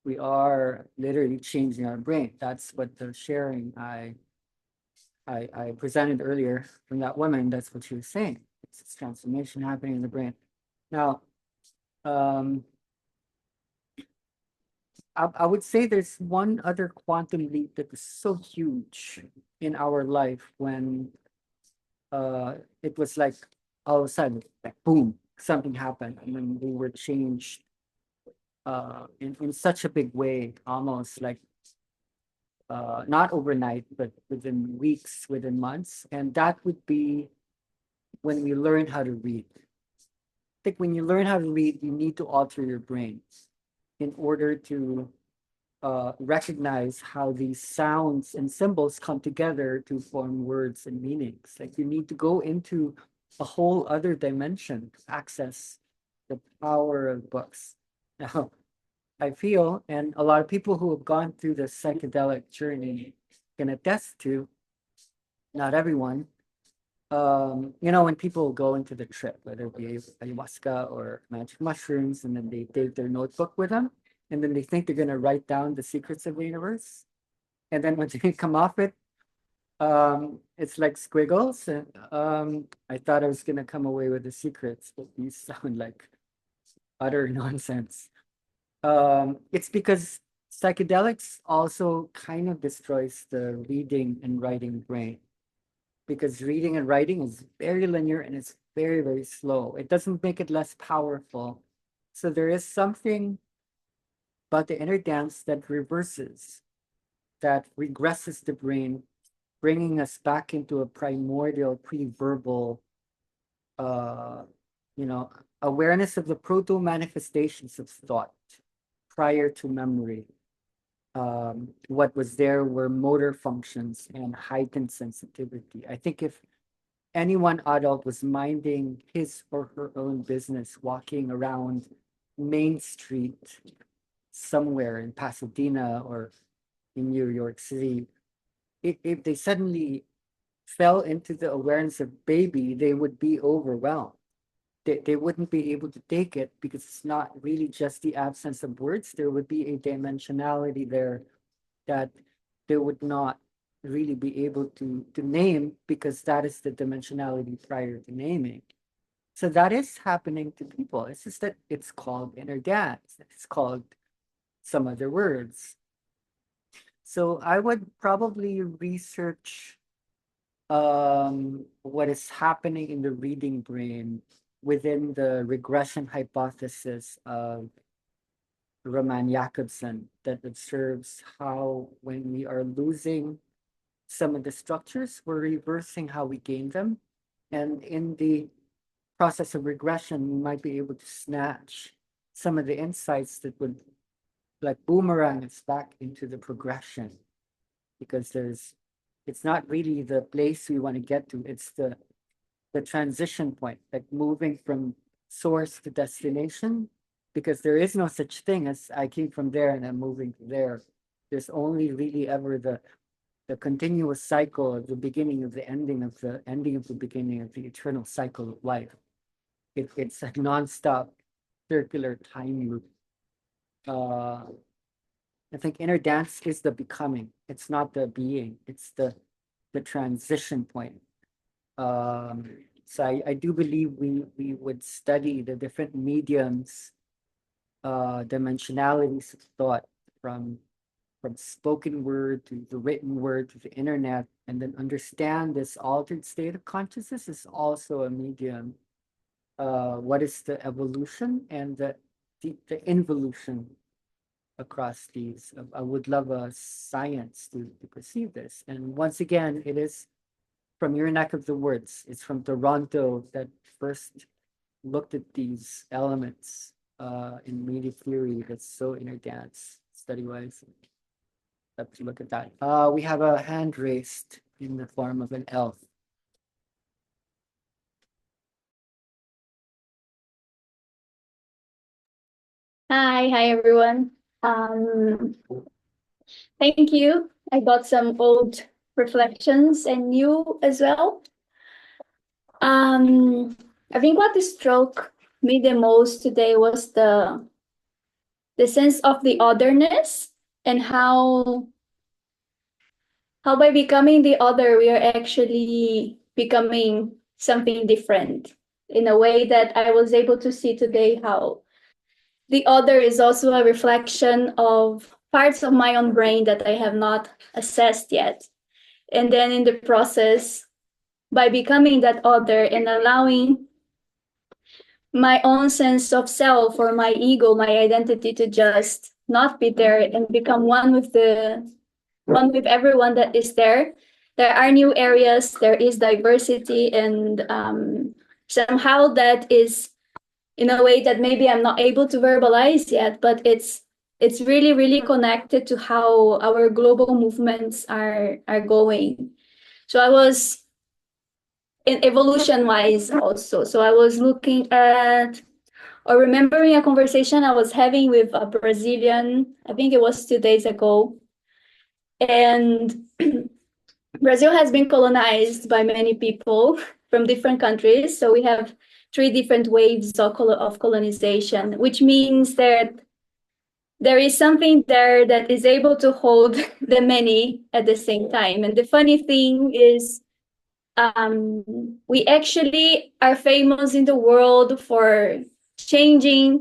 We are literally changing our brain. That's what the sharing I presented earlier from that woman, that's what she was saying. It's this transformation happening in the brain. Now, I would say there's one other quantum leap that was so huge in our life when it was like all of a sudden, like boom, something happened, and then we were changed in such a big way, almost like not overnight, but within weeks, within months. And that would be when we learn how to read. I think when you learn how to read, you need to alter your brain in order to recognize how these sounds and symbols come together to form words and meanings. Like you need to go into a whole other dimension to access the power of books. Now, I feel, and a lot of people who have gone through the psychedelic journey can attest to, not everyone, when people go into the trip, whether it be ayahuasca or magic mushrooms, and then they take their notebook with them, and then they think they're going to write down the secrets of the universe. And then when they come off it, it's like squiggles. And I thought I was going to come away with the secrets, but these sound like utter nonsense. It's because psychedelics also kind of destroys the reading and writing brain, because reading and writing is very linear and it's very, very slow. It doesn't make it less powerful. So there is something about the inner dance that reverses, that regresses the brain, bringing us back into a primordial, pre-verbal, awareness of the proto-manifestations of thought prior to memory. What was there were motor functions and heightened sensitivity. I think if any one adult was minding his or her own business, walking around Main Street somewhere in Pasadena or in New York City, if they suddenly fell into the awareness of baby, they would be overwhelmed. They wouldn't be able to take it, because it's not really just the absence of words. There would be a dimensionality there that they would not really be able to name, because that is the dimensionality prior to naming. So that is happening to people. It's just that it's called inner dance. It's called some other words. So I would probably research what is happening in the reading brain within the regression hypothesis of Roman Jakobson, that observes how when we are losing some of the structures, we're reversing how we gain them. And in the process of regression, we might be able to snatch some of the insights that would like boomerang us back into the progression, because it's not really the place we want to get to, it's the the transition point, like moving from source to destination, because there is no such thing as I came from there and I'm moving to there. There's only really ever the continuous cycle of the beginning of the ending of the ending of the beginning of the eternal cycle of life. It's a nonstop circular time loop. I think inner dance is the becoming. It's not the being. It's the transition point. So I do believe we would study the different mediums, dimensionalities of thought from spoken word to the written word to the internet, and then understand this altered state of consciousness is also a medium. What is the evolution and the involution across these? I would love a science to perceive this. And once again, it is from your neck of the woods. It's from Toronto that first looked at these elements in media theory that's so interdance study-wise. Let's look at that. We have a hand raised in the form of an elf. Hi everyone. Thank you. I got some old reflections and new as well. I think what struck me the most today was the sense of the otherness, and how by becoming the other, we are actually becoming something different, in a way that I was able to see today how the other is also a reflection of parts of my own brain that I have not assessed yet. And then in the process, by becoming that other and allowing my own sense of self or my ego, my identity to just not be there and become one with everyone that is there. There are new areas, there is diversity, and somehow that is in a way that maybe I'm not able to verbalize yet, but it's really, really connected to how our global movements are going. So I was in evolution wise also. So I was looking at or remembering a conversation I was having with a Brazilian, I think it was 2 days ago. And Brazil has been colonized by many people from different countries. So we have 3 different waves of colonization, which means that there is something there that is able to hold the many at the same time. And the funny thing is, we actually are famous in the world for changing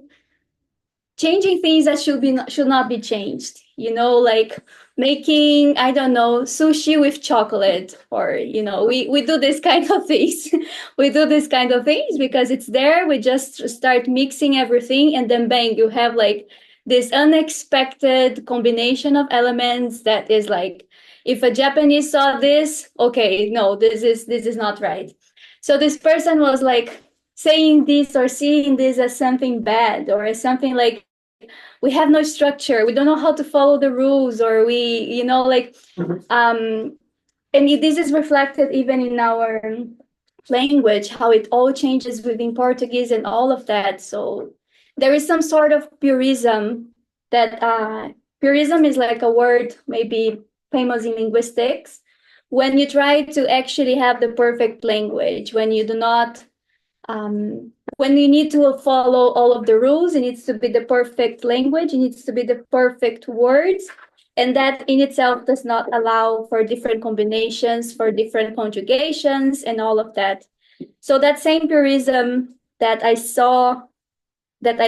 things that should not be changed, like making, I don't know, sushi with chocolate, or we do this kind of things. We do this kind of things because it's there. We just start mixing everything, and then bang, you have like this unexpected combination of elements that is like, if a Japanese saw this, okay, no, this is not right. So this person was like saying this or seeing this as something bad, or as something like, we have no structure, we don't know how to follow the rules, or we, and this is reflected even in our language, how it all changes within Portuguese and all of that. So there is some sort of purism that purism is like a word maybe famous in linguistics, when you try to actually have the perfect language, when you do not when you need to follow all of the rules, it needs to be the perfect language, it needs to be the perfect words, and that in itself does not allow for different combinations, for different conjugations, and all of that. So that same purism that I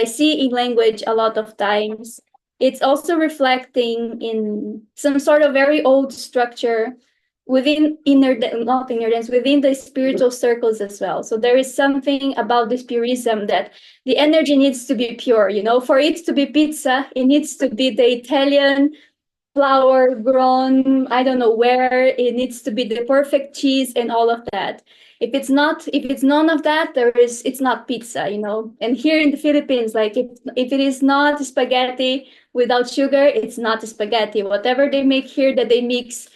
see in language a lot of times, it's also reflecting in some sort of very old structure within within the spiritual circles as well. So there is something about this purism that the energy needs to be pure. For it to be pizza, it needs to be the Italian flour grown, I don't know where. It needs to be the perfect cheese and all of that. If it's none of that, it's not pizza. And here in the Philippines, like if it is not spaghetti without sugar, it's not spaghetti. Whatever they make here that they mix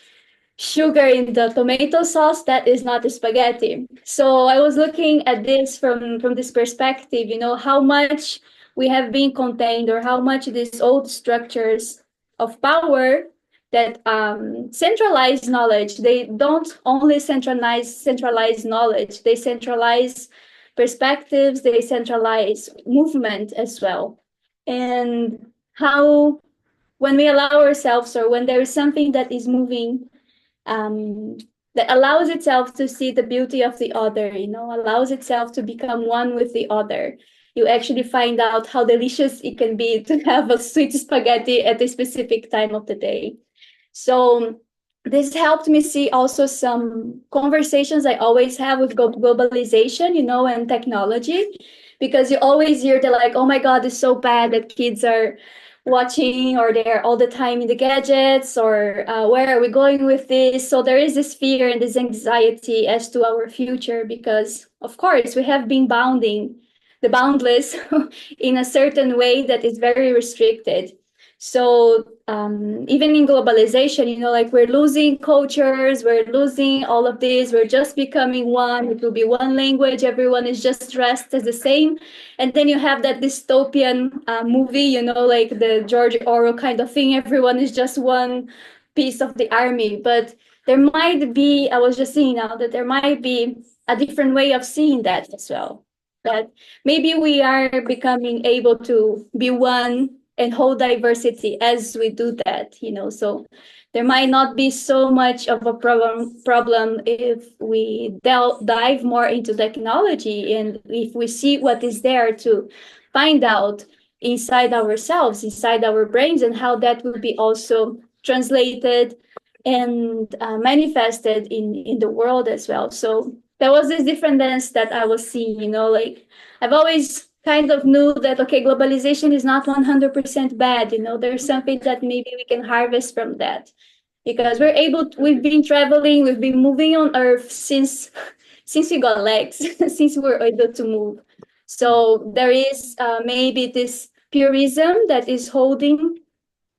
sugar in the tomato sauce, that is not spaghetti. So I was looking at this from this perspective, you know, how much we have been contained, or how much these old structures of power that centralize knowledge, they don't only centralize knowledge, they centralize perspectives, they centralize movement as well. And how, when we allow ourselves, or when there is something that is moving, um, that allows itself to see the beauty of the other, you know, allows itself to become one with the other, you actually find out how delicious it can be to have a sweet spaghetti at a specific time of the day. So this helped me see also some conversations I always have with globalization, you know, and technology, because you always hear they're like, oh my God, it's so bad that kids are watching, or they're all the time in the gadgets, or where are we going with this? So there is this fear and this anxiety as to our future, because of course we have been bounding the boundless in a certain way that is very restricted. So even in globalization, you know, like we're losing cultures, we're losing all of this, we're just becoming one. It will be one language, everyone is just dressed as the same. And then you have that dystopian movie, you know, like the George Orwell kind of thing, everyone is just one piece of the army. But there might be, I was just seeing now that there might be a different way of seeing that as well. That maybe we are becoming able to be one and hold diversity as we do that, you know. So there might not be so much of a problem if we dive more into technology, and if we see what is there to find out inside ourselves, inside our brains, and how that will be also translated and manifested in the world as well. So there was this different dance that I was seeing, you know, like I've always kind of knew that, okay, globalization is not 100% bad, you know, there's something that maybe we can harvest from that, because we've been traveling, we've been moving on earth since we got legs, since we're able to move. So there is maybe this purism that is holding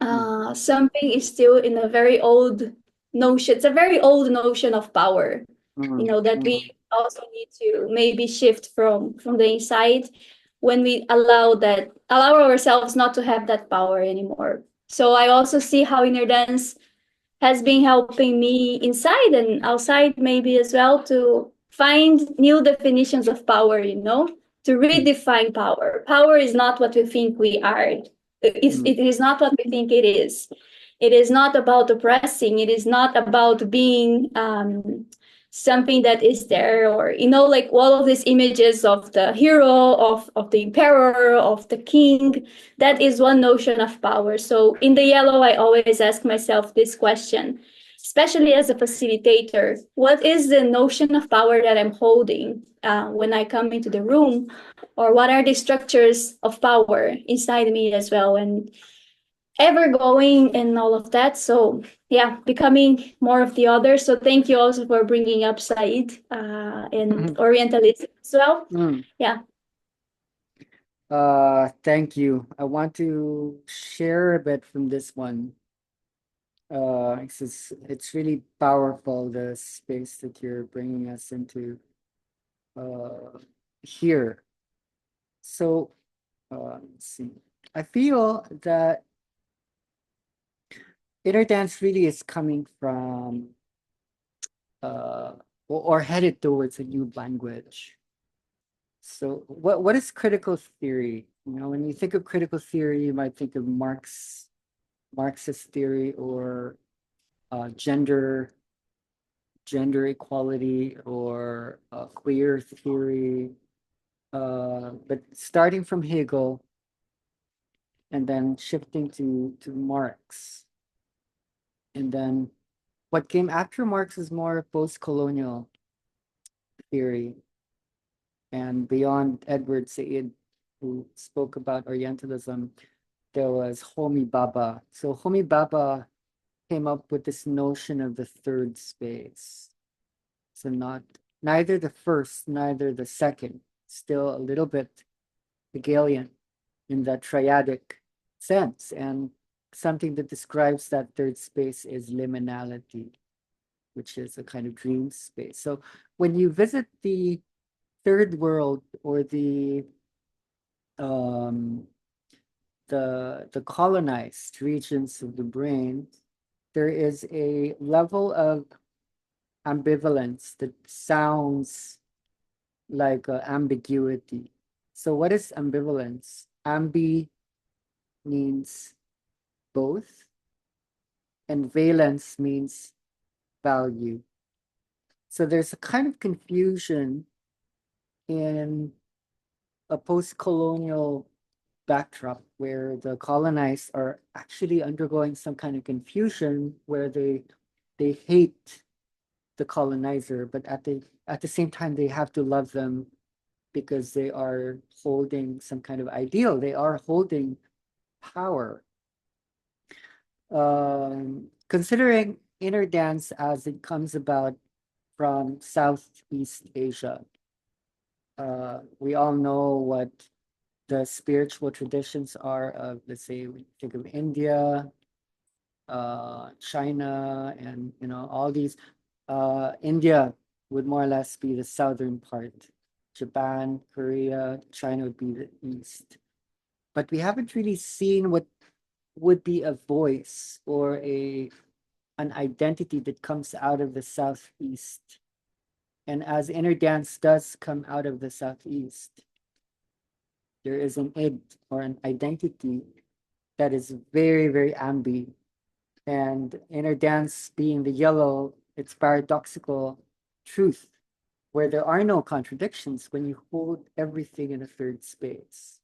something is still in a very old notion. It's a very old notion of power, you know, that we also need to maybe shift from the inside, when we allow ourselves not to have that power anymore. So I also see how inner dance has been helping me inside and outside maybe as well, to find new definitions of power, you know, to redefine power. Power is not what we think we are. It is not what we think it is. It is not about oppressing. It is not about being something that is there, or, you know, like all of these images of the hero, of the emperor, of the king. That is one notion of power. So in the yellow, I always ask myself this question, especially as a facilitator: what is the notion of power that I'm holding when I come into the room? Or what are the structures of power inside me as well? And ever going and all of that. So yeah, becoming more of the other. So thank you also for bringing up Said and Orientalism as well. Yeah. Thank you. I want to share a bit from this one. It's really powerful, the space that you're bringing us into here. So let's see. I feel that inner dance really is coming from or headed towards a new language. So what is critical theory? You know, when you think of critical theory, you might think of Marxist theory, or gender equality, or queer theory. But starting from Hegel and then shifting to Marx. And then what came after Marx is more post-colonial theory. And beyond Edward Said, who spoke about Orientalism, there was Homi Bhabha. So Homi Bhabha came up with this notion of the third space. So neither the first, neither the second, still a little bit Hegelian in that triadic sense. And something that describes that third space is liminality. which is a kind of dream space. So when you visit the third world or um, the colonized regions of the brain, there is a level of ambivalence that sounds like ambiguity. So what is ambivalence? Ambi means both, and valence means value. So there's a kind of confusion in a post-colonial backdrop where the colonized are actually undergoing some kind of confusion where they hate the colonizer, but at the same time they have to love them because they are holding some kind of ideal. They are holding power. Considering inner dance as it comes about from Southeast Asia, we all know what the spiritual traditions are of, let's say, we think of India, China, and all these. India would more or less be the southern part. Japan, Korea, China would be the east. But we haven't really seen what would be a voice or an identity that comes out of the southeast. And as inner dance does come out of the southeast, there is an id or an identity that is very, very ambi. And inner dance being the yellow, it's paradoxical truth where there are no contradictions when you hold everything in a third space.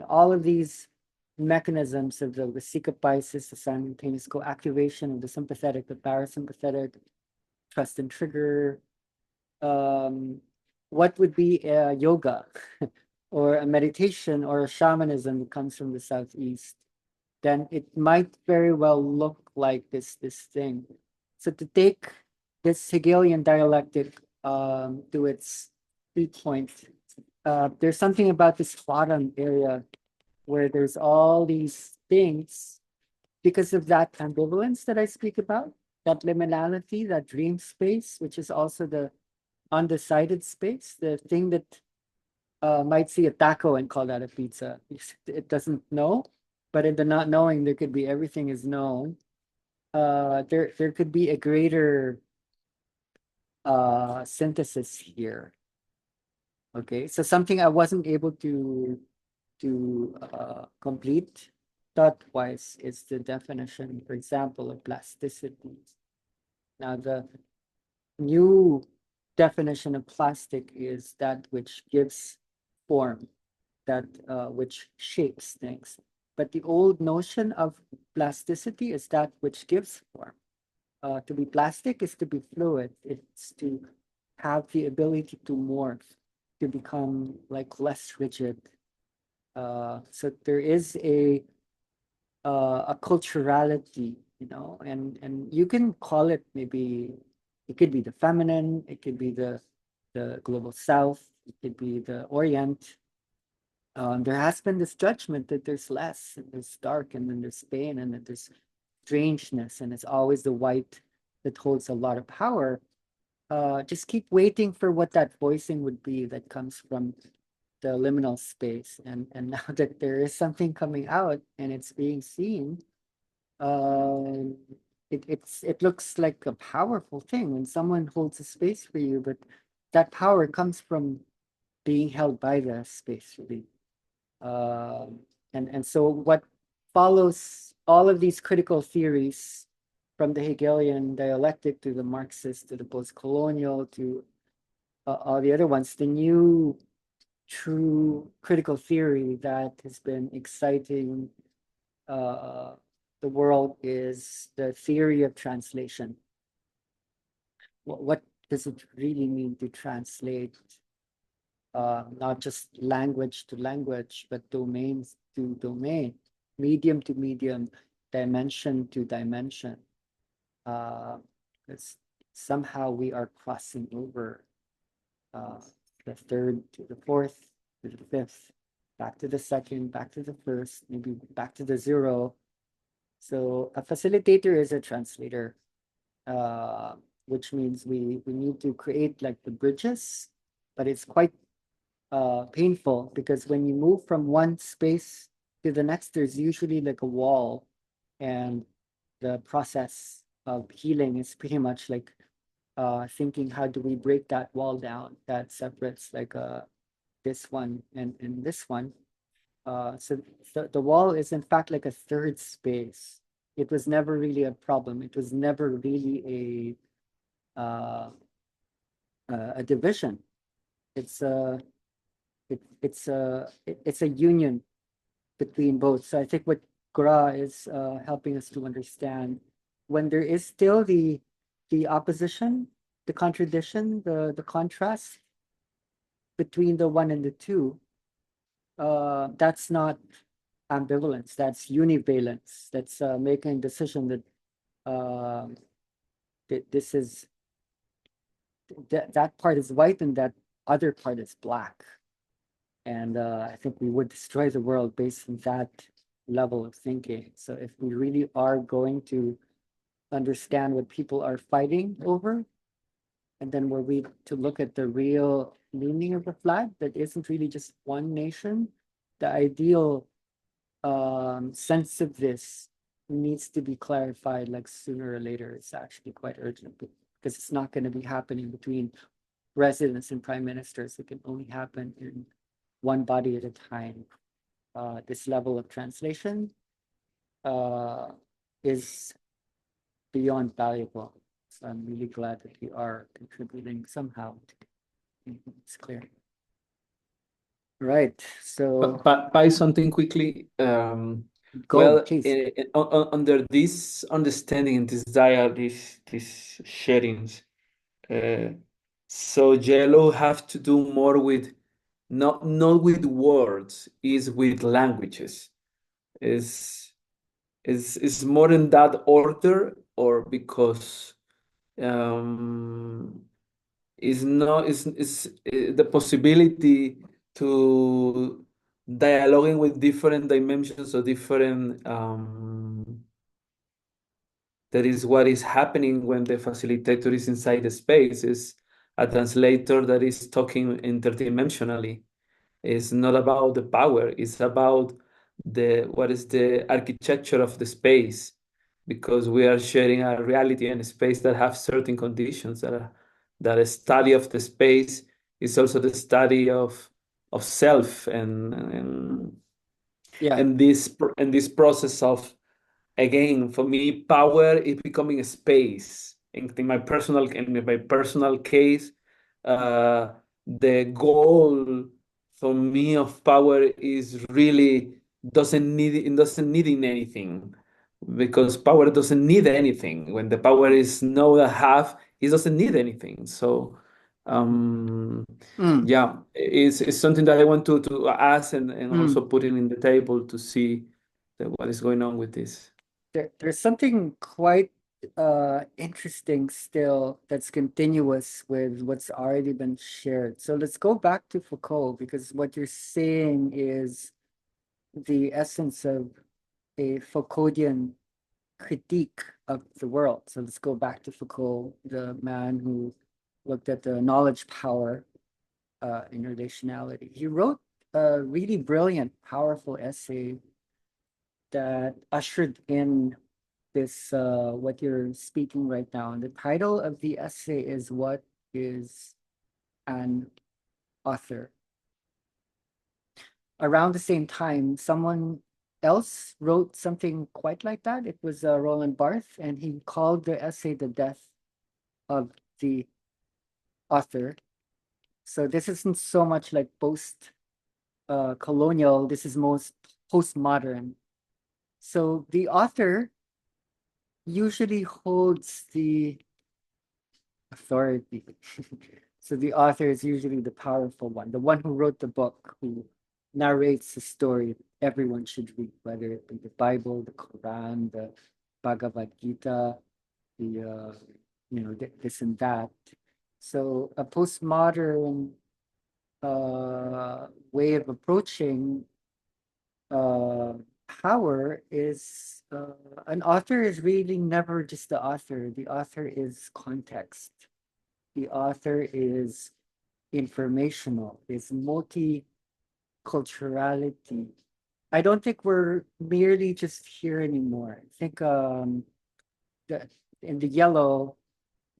All of these mechanisms of the vesicopiasis, the simultaneous co-activation of the sympathetic, the parasympathetic, trust and trigger. What would be a yoga or a meditation or a shamanism that comes from the southeast? Then it might very well look like this thing. So to take this Hegelian dialectic to its point, there's something about this bottom area where there's all these things because of that ambivalence that I speak about, that liminality, that dream space, which is also the undecided space, the thing that might see a taco and call that a pizza. It doesn't know, but in the not knowing, there could be everything is known. There could be a greater synthesis here. Okay, so something I wasn't able to complete thought-wise is the definition, for example, of plasticity. Now, the new definition of plastic is that which gives form, that which shapes things. But the old notion of plasticity is that which gives form. To be plastic is to be fluid. It's to have the ability to morph, to become like less rigid. So there is a culturality, and you can call it maybe it could be the feminine, it could be the global south, it could be the Orient. There has been this judgment that there's less, and there's dark, and then there's pain, and then there's strangeness, and it's always the white that holds a lot of power. Just keep waiting for what that voicing would be that comes from the liminal space. And now that there is something coming out and it's being seen, it looks like a powerful thing when someone holds a space for you, but that power comes from being held by the space, really. And so what follows all of these critical theories from the Hegelian dialectic to the Marxist to the post-colonial to all the other ones, the new true critical theory that has been exciting the world is the theory of translation. What does it really mean to translate not just language to language, but domains to domain, medium to medium, dimension to dimension? Because somehow we are crossing over the third to the fourth to the fifth, back to the second, back to the first, maybe back to the zero. So a facilitator is a translator. which means we need to create like the bridges, but it's quite painful because when you move from one space to the next, there's usually like a wall, and the process of healing is pretty much like thinking, how do we break that wall down that separates like this one and this one. So the wall is in fact like a third space. It was never really a problem. It was never really a division. It's it's a union between both. So I think what Gra is helping us to understand, when there is still the opposition, the contradiction, the contrast between the one and the two, that's not ambivalence, that's univalence. That's making a decision that this is that part is white and that other part is black. And I think we would destroy the world based on that level of thinking. So if we really are going to understand what people are fighting over, and then were we to look at the real meaning of the flag, that isn't really just one nation, the ideal sense of this needs to be clarified like sooner or later. It's actually quite urgent because it's not going to be happening between presidents and prime ministers. It can only happen in one body at a time. This level of translation is beyond valuable. So I'm really glad that we are contributing somehow. It's clear. Right. So By something quickly. go, please. Under this understanding and this these sharings, so Yellow have to do more with not with words, is with languages. Is more in that order, or because is not is the possibility to dialoguing with different dimensions or different that is what is happening when the facilitator is inside the space, is a translator that is talking interdimensionally. It's not about the power, it's about what is the architecture of the space, because we are sharing a reality and a space that have certain conditions that a study of the space is also the study of self, and Yeah. this process of, again, for me, power is becoming a space. In my personal case, the goal for me of power is really doesn't need anything, because power doesn't need anything. When the power is know that have, it doesn't need anything. So yeah, it's something that I want to ask and also put it in the table to see what is going on with this. There's something quite interesting still that's continuous with what's already been shared. So let's go back to Foucault, because what you're saying is the essence of a Foucauldian critique of the world. So let's go back to Foucault, the man who looked at the knowledge power in relationality. He wrote a really brilliant, powerful essay that ushered in this what you're speaking right now. And the title of the essay is "What is an Author?" Around the same time, someone else wrote something quite like that. It was Roland Barthes, and he called the essay "The Death of the Author." So this isn't so much like post-colonial, this is most postmodern. So the author usually holds the authority. So the author is usually the powerful one, the one who wrote the book, who narrates the story everyone should read, whether it be the Bible, the Quran, the Bhagavad Gita, the this and that. So a postmodern way of approaching power is an author is really never just the author. The author is context. The author is informational, is multiculturality. I don't think we're merely just here anymore. I think the, in the yellow,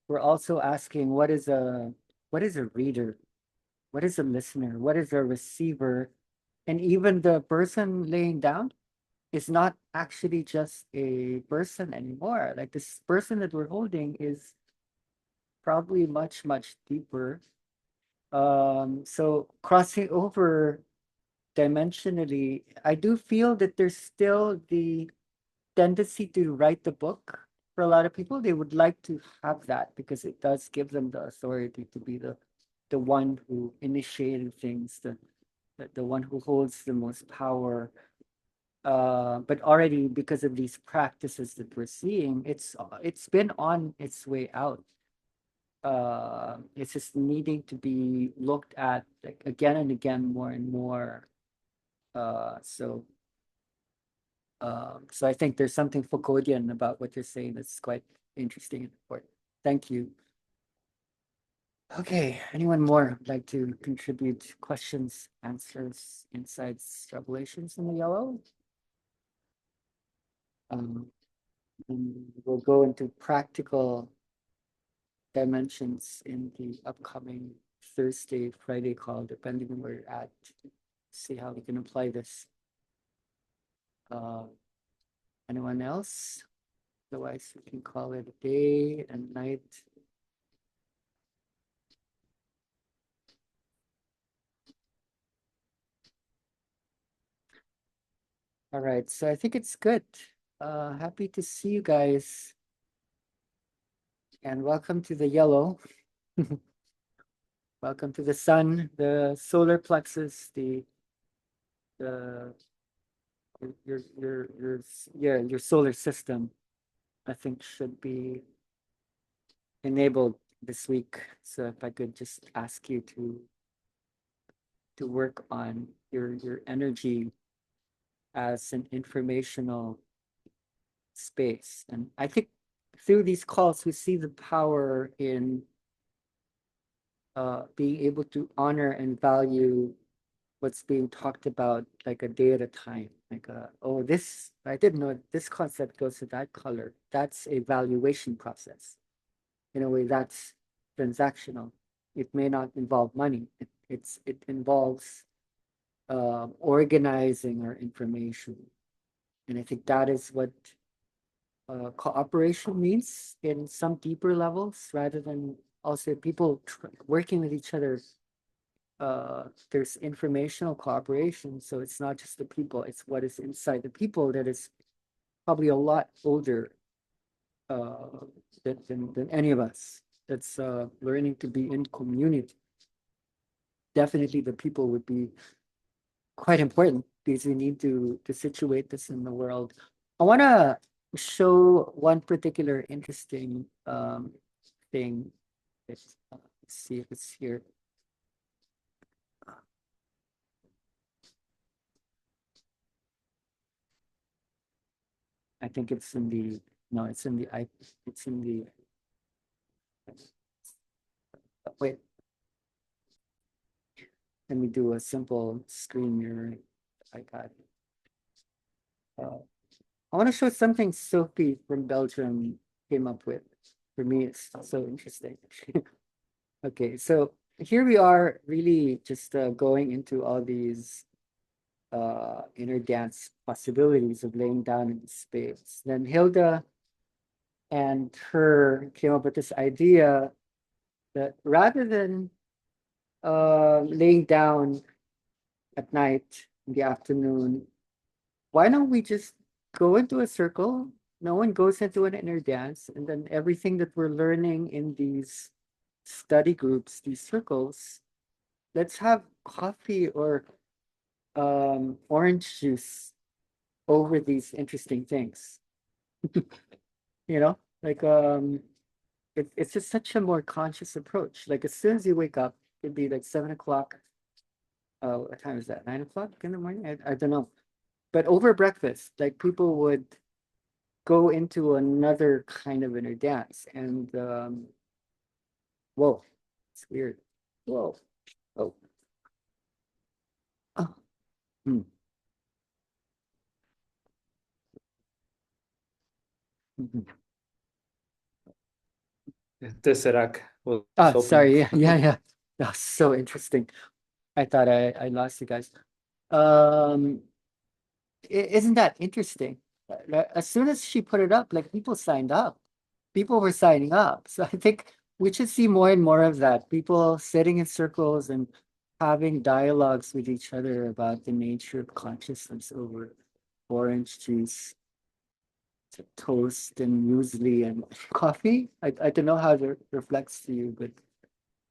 we're also asking what is a reader? What is a listener? What is a receiver? And even the person laying down is not actually just a person anymore. Like this person that we're holding is probably much, much deeper. So crossing over dimensionally, I do feel that there's still the tendency to write the book for a lot of people. They would like to have that because it does give them the authority to be the one who initiated things, the one who holds the most power. But already because of these practices that we're seeing, it's been on its way out. It's just needing to be looked at like again and again, more and more. So I think there's something Foucauldian about what you're saying that's quite interesting and important. Thank you. Okay, anyone more would like to contribute questions, answers, insights, revelations in the yellow? And we'll go into practical dimensions in the upcoming Thursday, Friday call, depending on where you're at. See how we can apply this. Anyone else? Otherwise, we can call it day and night. All right, so I think it's good. Happy to see you guys. And welcome to the yellow. Welcome to the sun, the solar plexus, your solar system, I think should be enabled this week. So if I could just ask you to work on your energy as an informational space. And I think through these calls, we see the power in being able to honor and value what's being talked about like a day at a time. Like, oh, this, I didn't know this concept goes to that color. That's a valuation process. In a way, that's transactional. It may not involve money. It involves organizing our information. And I think that is what cooperation means in some deeper levels, rather than also people working with each other. There's informational cooperation, so it's not just the people, it's what is inside the people that is probably a lot older than any of us that's learning to be in community. Definitely the people would be quite important because we need to situate this in the world. I want to show one particular interesting thing. Let's see if it's here. I think it's in the, no, it's in the, it's in the, wait. Let me do a simple screen mirroring. I got it. I want to show something Sophie from Belgium came up with. For me, it's so interesting. Okay, so here we are really just going into all these inner dance possibilities of laying down in space. Then Hilda and her came up with this idea that rather than laying down at night in the afternoon, why don't we just go into a circle? No one goes into an inner dance, and then everything that we're learning in these study groups, these circles, let's have coffee or orange juice over these interesting things. You know, like it's just such a more conscious approach. Like as soon as you wake up, it'd be like 7 o'clock. Oh, what time is that? 9 o'clock in the morning? I don't know. but over breakfast, like people would go into another kind of inner dance, and whoa, it's weird. Whoa, oh, oh. Hmm. Mhm. Tesseract was Oh, open. sorry. Yeah. That's so interesting. I thought I lost you guys. Um, isn't that interesting? As soon as she put it up, like people signed up. People were signing up. So I think we should see more and more of that. People sitting in circles and having dialogues with each other about the nature of consciousness over orange juice, toast and muesli and coffee. I don't know how it reflects to you, but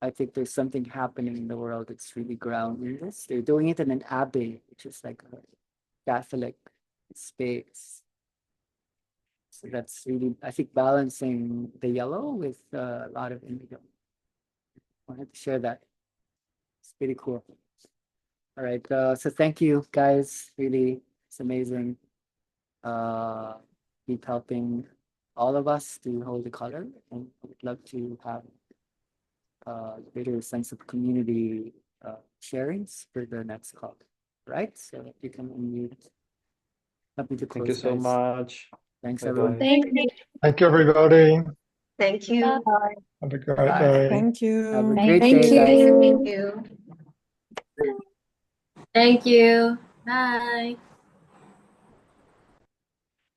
I think there's something happening in the world that's really grounded in this. They're doing it in an abbey, which is like a Catholic space. So that's really, I think, balancing the yellow with a lot of indigo. I wanted to share that. It's pretty cool. All right. So thank you, guys. Really, it's amazing. Keep helping all of us to hold the color, and I would love to have greater sense of community sharings for the next call. Right? So you can unmute. Happy to Thank close, you so guys. much. Thanks, Bye everyone. bye. Thank you. Thank you, everybody. Thank you. Have a great Bye. day. Thank Have a you. great Thank day, guys. you. You. Thank you. Bye.